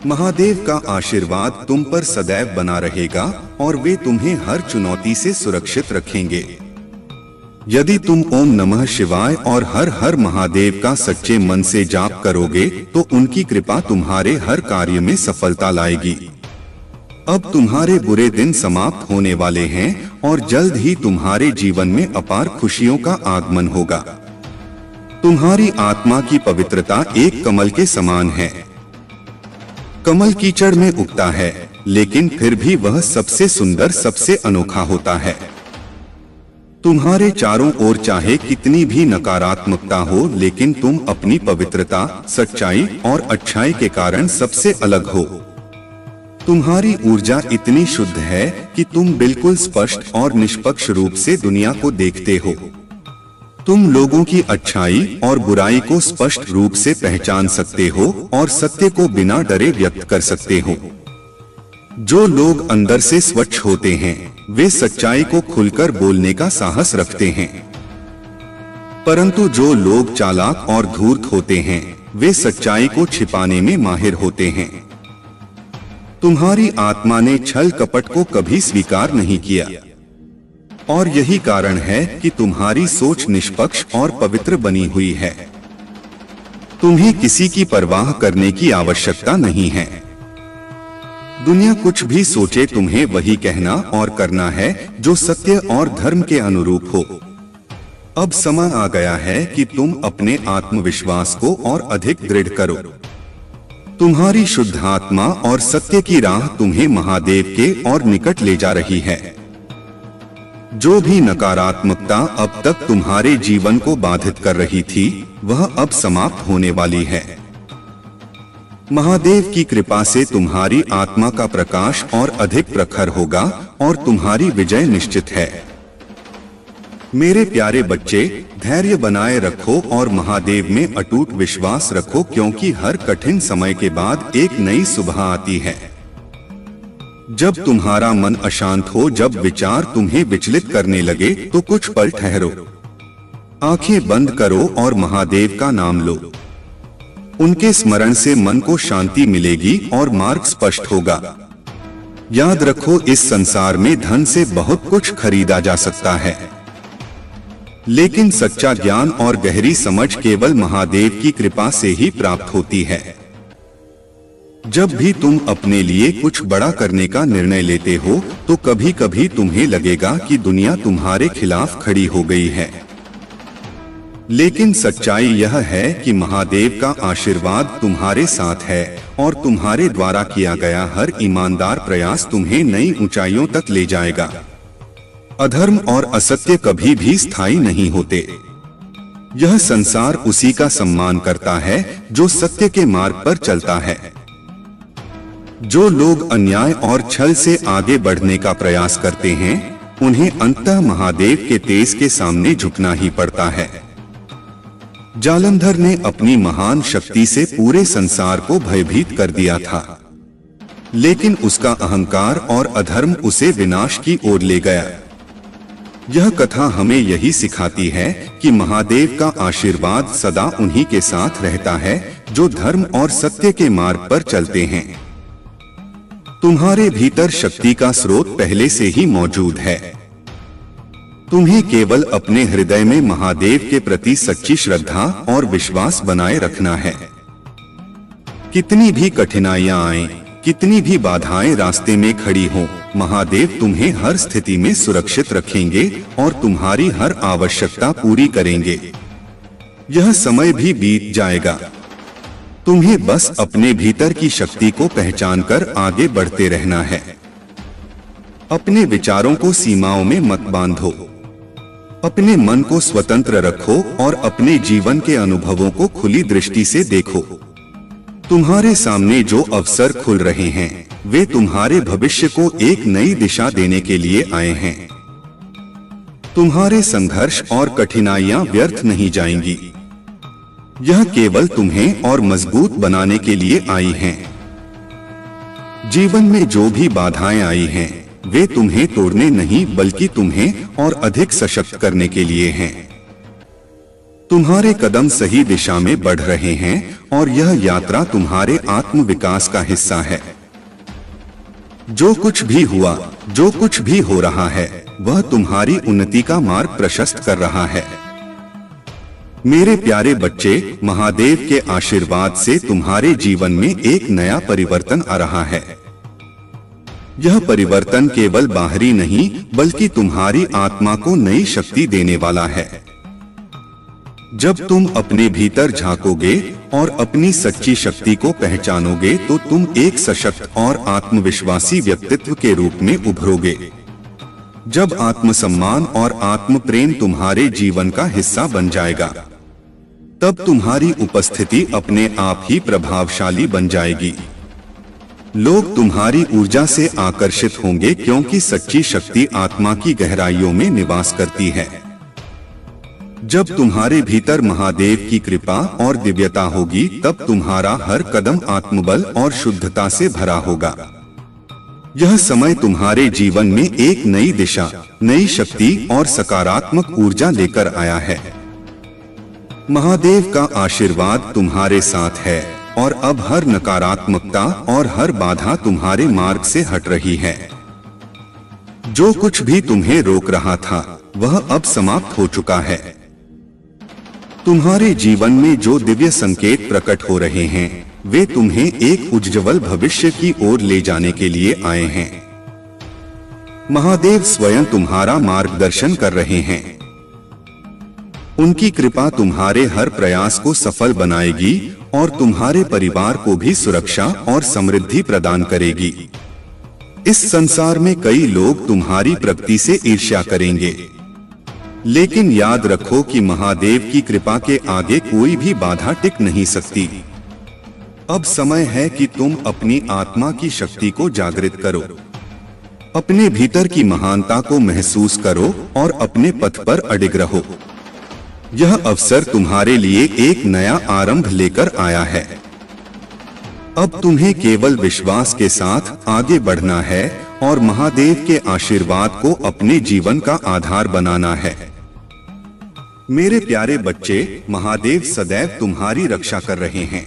महादेव का आशीर्वाद तुम पर सदैव बना रहेगा और वे तुम्हें हर चुनौती से सुरक्षित रखेंगे। यदि तुम ओम नमः शिवाय और हर हर महादेव का सच्चे मन से जाप करोगे तो उनकी कृपा तुम्हारे हर कार्य में सफलता लाएगी। अब तुम्हारे बुरे दिन समाप्त होने वाले हैं और जल्द ही तुम्हारे जीवन में अपार खुशियों का आगमन होगा। तुम्हारी आत्मा की पवित्रता एक कमल के समान है। कमल कीचड़ में उगता है लेकिन फिर भी वह सबसे सुंदर, सबसे अनोखा होता है। तुम्हारे चारों ओर चाहे कितनी भी नकारात्मकता हो, लेकिन तुम अपनी पवित्रता, सच्चाई और अच्छाई के कारण सबसे अलग हो। तुम्हारी ऊर्जा इतनी शुद्ध है कि तुम बिल्कुल स्पष्ट और निष्पक्ष रूप से दुनिया को देखते हो। तुम लोगों की अच्छाई और बुराई को स्पष्ट रूप से पहचान सकते हो और सत्य को बिना डरे व्यक्त कर सकते हो। जो लोग अंदर से स्वच्छ होते हैं वे सच्चाई को खुलकर बोलने का साहस रखते हैं, परंतु जो लोग चालाक और धूर्त होते हैं वे सच्चाई को छिपाने में माहिर होते हैं। तुम्हारी आत्मा ने छल कपट को कभी स्वीकार नहीं किया और यही कारण है कि तुम्हारी सोच निष्पक्ष और पवित्र बनी हुई है। तुम्हें किसी की परवाह करने की आवश्यकता नहीं है। दुनिया कुछ भी सोचे, तुम्हें वही कहना और करना है जो सत्य और धर्म के अनुरूप हो। अब समय आ गया है कि तुम अपने आत्मविश्वास को और अधिक दृढ़ करो। तुम्हारी शुद्ध आत्मा और सत्य की राह तुम्हें महादेव के और निकट ले जा रही है। जो भी नकारात्मकता अब तक तुम्हारे जीवन को बाधित कर रही थी वह अब समाप्त होने वाली है। महादेव की कृपा से तुम्हारी आत्मा का प्रकाश और अधिक प्रखर होगा और तुम्हारी विजय निश्चित है। मेरे प्यारे बच्चे, धैर्य बनाए रखो और महादेव में अटूट विश्वास रखो, क्योंकि हर कठिन समय के बाद एक नई सुबह आती है। जब तुम्हारा मन अशांत हो, जब विचार तुम्हें विचलित करने लगे तो कुछ पल ठहरो, आंखें बंद करो और महादेव का नाम लो। उनके स्मरण से मन को शांति मिलेगी और मार्ग स्पष्ट होगा। याद रखो, इस संसार में धन से बहुत कुछ खरीदा जा सकता है, लेकिन सच्चा ज्ञान और गहरी समझ केवल महादेव की कृपा से ही प्राप्त होती है। जब भी तुम अपने लिए कुछ बड़ा करने का निर्णय लेते हो तो कभी कभी तुम्हें लगेगा कि दुनिया तुम्हारे खिलाफ खड़ी हो गई है, लेकिन सच्चाई यह है कि महादेव का आशीर्वाद तुम्हारे साथ है और तुम्हारे द्वारा किया गया हर ईमानदार प्रयास तुम्हें नई ऊंचाइयों तक ले जाएगा। अधर्म और असत्य कभी भी स्थायी नहीं होते। यह संसार उसी का सम्मान करता है जो सत्य के मार्ग पर चलता है। जो लोग अन्याय और छल से आगे बढ़ने का प्रयास करते हैं, उन्हें अंततः महादेव के तेज के सामने झुकना ही पड़ता है। जालंधर ने अपनी महान शक्ति से पूरे संसार को भयभीत कर दिया था, लेकिन उसका अहंकार और अधर्म उसे विनाश की ओर ले गया। यह कथा हमें यही सिखाती है कि महादेव का आशीर्वाद सदा उन्हीं के साथ रहता है जो धर्म और सत्य के मार्ग पर चलते हैं। तुम्हारे भीतर शक्ति का स्रोत पहले से ही मौजूद है। तुम्हें केवल अपने हृदय में महादेव के प्रति सच्ची श्रद्धा और विश्वास बनाए रखना है। कितनी भी कठिनाइयां आएं, कितनी भी बाधाएं रास्ते में खड़ी हों, महादेव तुम्हें हर स्थिति में सुरक्षित रखेंगे और तुम्हारी हर आवश्यकता पूरी करेंगे। यह समय भी बीत जाएगा। तुम्हें बस अपने भीतर की शक्ति को पहचानकर आगे बढ़ते रहना है। अपने विचारों को सीमाओं में मत बांधो। अपने मन को स्वतंत्र रखो और अपने जीवन के अनुभवों को खुली दृष्टि से देखो। तुम्हारे सामने जो अवसर खुल रहे हैं, वे तुम्हारे भविष्य को एक नई दिशा देने के लिए आए हैं। तुम्हारे संघर्ष और कठिनाइयां व्यर्थ नहीं जाएंगी। यह केवल तुम्हें और मजबूत बनाने के लिए आई हैं। जीवन में जो भी बाधाएं आई हैं, वे तुम्हें तोड़ने नहीं बल्कि तुम्हें और अधिक सशक्त करने के लिए हैं। तुम्हारे कदम सही दिशा में बढ़ रहे हैं और यह यात्रा तुम्हारे आत्म विकास का हिस्सा है। जो कुछ भी हुआ, जो कुछ भी हो रहा है, वह तुम्हारी उन्नति का मार्ग प्रशस्त कर रहा है। मेरे प्यारे बच्चे, महादेव के आशीर्वाद से तुम्हारे जीवन में एक नया परिवर्तन आ रहा है। यह परिवर्तन केवल बाहरी नहीं बल्कि तुम्हारी आत्मा को नई शक्ति देने वाला है। जब तुम अपने भीतर झांकोगे और अपनी सच्ची शक्ति को पहचानोगे तो तुम एक सशक्त और आत्मविश्वासी व्यक्तित्व के रूप में उभरोगे। जब आत्मसम्मान और आत्म प्रेम तुम्हारे जीवन का हिस्सा बन जाएगा, तब तुम्हारी उपस्थिति अपने आप ही प्रभावशाली बन जाएगी। लोग तुम्हारी ऊर्जा से आकर्षित होंगे क्योंकि सच्ची शक्ति आत्मा की गहराइयों में निवास करती है। जब तुम्हारे भीतर महादेव की कृपा और दिव्यता होगी, तब तुम्हारा हर कदम आत्मबल और शुद्धता से भरा होगा। यह समय तुम्हारे जीवन में एक नई दिशा, नई शक्ति और सकारात्मक ऊर्जा लेकर आया है। महादेव का आशीर्वाद तुम्हारे साथ है और अब हर नकारात्मकता और हर बाधा तुम्हारे मार्ग से हट रही है। जो कुछ भी तुम्हें रोक रहा था, वह अब समाप्त हो चुका है। तुम्हारे जीवन में जो दिव्य संकेत प्रकट हो रहे हैं, वे तुम्हें एक उज्ज्वल भविष्य की ओर ले जाने के लिए आए हैं। महादेव स्वयं तुम्हारा मार्गदर्शन कर रहे हैं। उनकी कृपा तुम्हारे हर प्रयास को सफल बनाएगी और तुम्हारे परिवार को भी सुरक्षा और समृद्धि प्रदान करेगी। इस संसार में कई लोग तुम्हारी प्रगति से ईर्ष्या करेंगे, लेकिन याद रखो कि महादेव की कृपा के आगे कोई भी बाधा टिक नहीं सकती। अब समय है कि तुम अपनी आत्मा की शक्ति को जागृत करो, अपने भीतर की महानता को महसूस करो और अपने पथ पर अडिग रहो। यह अवसर तुम्हारे लिए एक नया आरंभ लेकर आया है। अब तुम्हें केवल विश्वास के साथ आगे बढ़ना है और महादेव के आशीर्वाद को अपने जीवन का आधार बनाना है। मेरे प्यारे बच्चे, महादेव सदैव तुम्हारी रक्षा कर रहे हैं।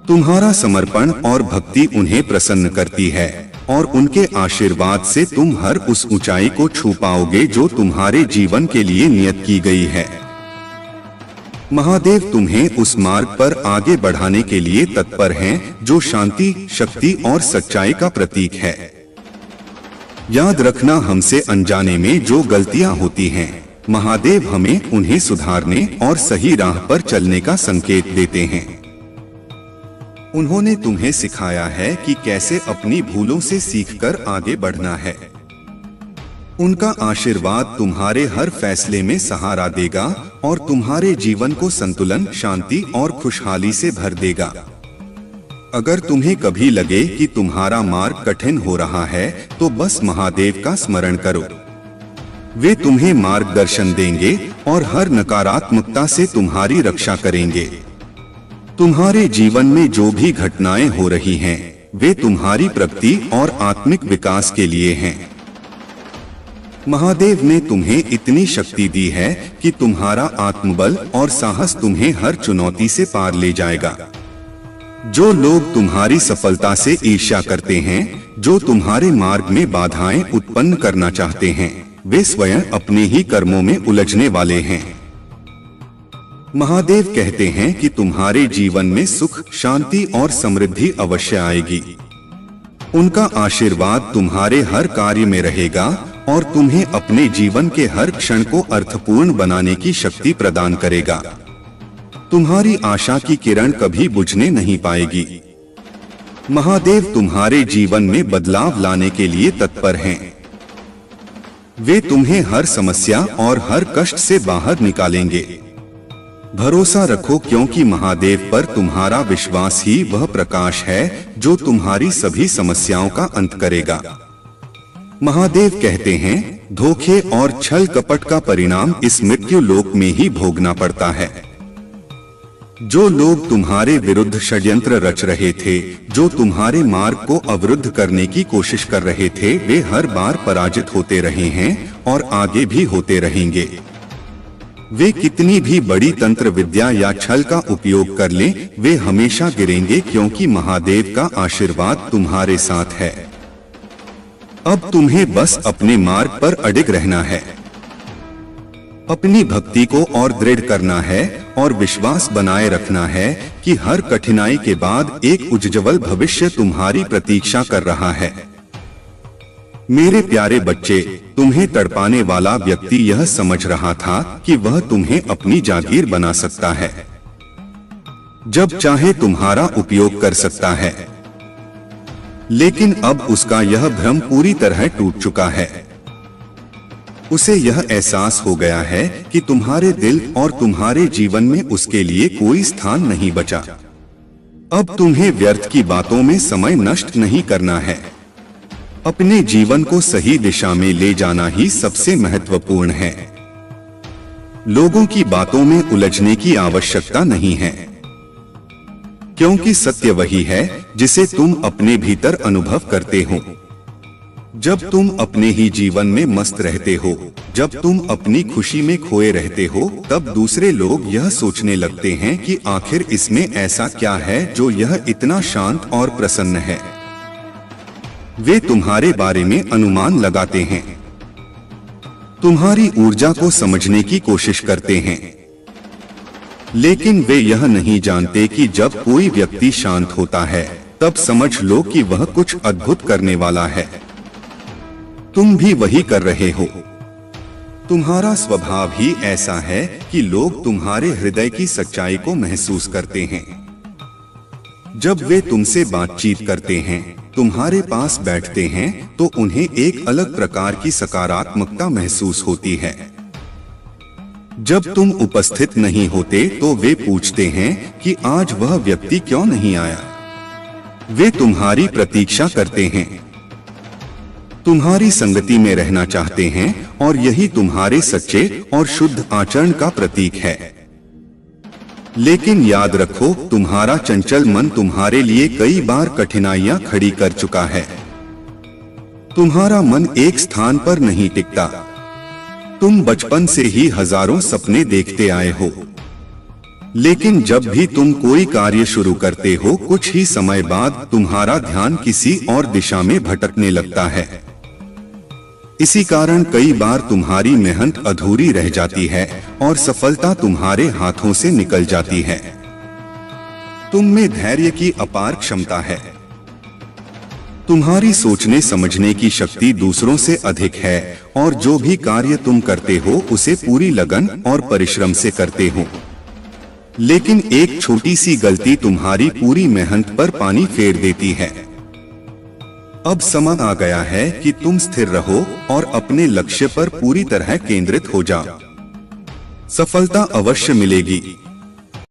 तुम्हारा समर्पण और भक्ति उन्हें प्रसन्न करती है और उनके आशीर्वाद से तुम हर उस ऊंचाई को छू पाओगे जो तुम्हारे जीवन के लिए नियत की गई है। महादेव तुम्हें उस मार्ग पर आगे बढ़ाने के लिए तत्पर हैं जो शांति, शक्ति और सच्चाई का प्रतीक है। याद रखना, हमसे अनजाने में जो गलतियां होती हैं, महादेव हमें उन्हें सुधारने और सही राह पर चलने का संकेत देते हैं। उन्होंने तुम्हें सिखाया है कि कैसे अपनी भूलों से सीखकर आगे बढ़ना है। उनका आशीर्वाद तुम्हारे हर फैसले में सहारा देगा और तुम्हारे जीवन को संतुलन, शांति और खुशहाली से भर देगा। अगर तुम्हें कभी लगे कि तुम्हारा मार्ग कठिन हो रहा है, तो बस महादेव का स्मरण करो। वे तुम्हें मार्गदर्शन देंगे और हर नकारात्मकता से तुम्हारी रक्षा करेंगे। तुम्हारे जीवन में जो भी घटनाएं हो रही हैं, वे तुम्हारी प्रगति और आत्मिक विकास के लिए हैं। महादेव ने तुम्हें इतनी शक्ति दी है कि तुम्हारा आत्मबल और साहस तुम्हें हर चुनौती से पार ले जाएगा। जो लोग तुम्हारी सफलता से ईर्ष्या करते हैं, जो तुम्हारे मार्ग में बाधाएं उत्पन्न करना चाहते हैं, वे स्वयं अपने ही कर्मों में उलझने वाले हैं। महादेव कहते हैं कि तुम्हारे जीवन में सुख, शांति और समृद्धि अवश्य आएगी। उनका आशीर्वाद तुम्हारे हर कार्य में रहेगा और तुम्हें अपने जीवन के हर क्षण को अर्थपूर्ण बनाने की शक्ति प्रदान करेगा। तुम्हारी आशा की किरण कभी बुझने नहीं पाएगी। महादेव तुम्हारे जीवन में बदलाव लाने के लिए तत्पर हैं। वे तुम्हें हर समस्या और हर कष्ट से बाहर निकालेंगे। भरोसा रखो, क्योंकि महादेव पर तुम्हारा विश्वास ही वह प्रकाश है जो तुम्हारी सभी समस्याओं का अंत करेगा। महादेव कहते हैं, धोखे और छल कपट का परिणाम इस मृत्यु लोक में ही भोगना पड़ता है। जो लोग तुम्हारे विरुद्ध षड्यंत्र रच रहे थे, जो तुम्हारे मार्ग को अवरुद्ध करने की कोशिश कर रहे थे, वे हर बार पराजित होते रहे हैं और आगे भी होते रहेंगे। वे कितनी भी बड़ी तंत्र विद्या या छल का उपयोग कर लें, वे हमेशा गिरेंगे, क्योंकि महादेव का आशीर्वाद तुम्हारे साथ है। अब तुम्हें बस अपने मार्ग पर अडिग रहना है, अपनी भक्ति को और दृढ़ करना है और विश्वास बनाए रखना है कि हर कठिनाई के बाद एक उज्ज्वल भविष्य तुम्हारी प्रतीक्षा कर रहा है। मेरे प्यारे बच्चे, तुम्हें तड़पाने वाला व्यक्ति यह समझ रहा था कि वह तुम्हें अपनी जागीर बना सकता है, जब चाहे तुम्हारा उपयोग कर सकता है। लेकिन अब उसका यह भ्रम पूरी तरह टूट चुका है। उसे यह एहसास हो गया है कि तुम्हारे दिल और तुम्हारे जीवन में उसके लिए कोई स्थान नहीं बचा। अब तुम्हें व्यर्थ की बातों में समय नष्ट नहीं करना है। अपने जीवन को सही दिशा में ले जाना ही सबसे महत्वपूर्ण है। लोगों की बातों में उलझने की आवश्यकता नहीं है, क्योंकि सत्य वही है जिसे तुम अपने भीतर अनुभव करते हो। जब तुम अपने ही जीवन में मस्त रहते हो, जब तुम अपनी खुशी में खोए रहते हो, तब दूसरे लोग यह सोचने लगते हैं कि आखिर इसमें ऐसा क्या है जो यह इतना शांत और प्रसन्न है। वे तुम्हारे बारे में अनुमान लगाते हैं, तुम्हारी ऊर्जा को समझने की कोशिश करते हैं, लेकिन वे यह नहीं जानते कि जब कोई व्यक्ति शांत होता है, तब समझ लो कि वह कुछ अद्भुत करने वाला है। तुम भी वही कर रहे हो। तुम्हारा स्वभाव ही ऐसा है कि लोग तुम्हारे हृदय की सच्चाई को महसूस करते हैं। जब वे तुमसे बातचीत करते हैं, तुम्हारे पास बैठते हैं, तो उन्हें एक अलग प्रकार की सकारात्मकता महसूस होती है। जब तुम उपस्थित नहीं होते, तो वे पूछते हैं कि आज वह व्यक्ति क्यों नहीं आया। वे तुम्हारी प्रतीक्षा करते हैं, तुम्हारी संगति में रहना चाहते हैं, और यही तुम्हारे सच्चे और शुद्ध आचरण का प्रतीक है। लेकिन याद रखो, तुम्हारा चंचल मन तुम्हारे लिए कई बार कठिनाइयां खड़ी कर चुका है। तुम्हारा मन एक स्थान पर नहीं टिकता। तुम बचपन से ही हजारों सपने देखते आए हो, लेकिन जब भी तुम कोई कार्य शुरू करते हो, कुछ ही समय बाद तुम्हारा ध्यान किसी और दिशा में भटकने लगता है। इसी कारण कई बार तुम्हारी मेहनत अधूरी रह जाती है और सफलता तुम्हारे हाथों से निकल जाती है। तुम में धैर्य की अपार क्षमता है। तुम्हारी सोचने समझने की शक्ति दूसरों से अधिक है, और जो भी कार्य तुम करते हो उसे पूरी लगन और परिश्रम से करते हो। लेकिन एक छोटी सी गलती तुम्हारी पूरी मेहनत पर पानी फेर देती है। अब समय आ गया है कि तुम स्थिर रहो और अपने लक्ष्य पर पूरी तरह केंद्रित हो जाओ। सफलता अवश्य मिलेगी।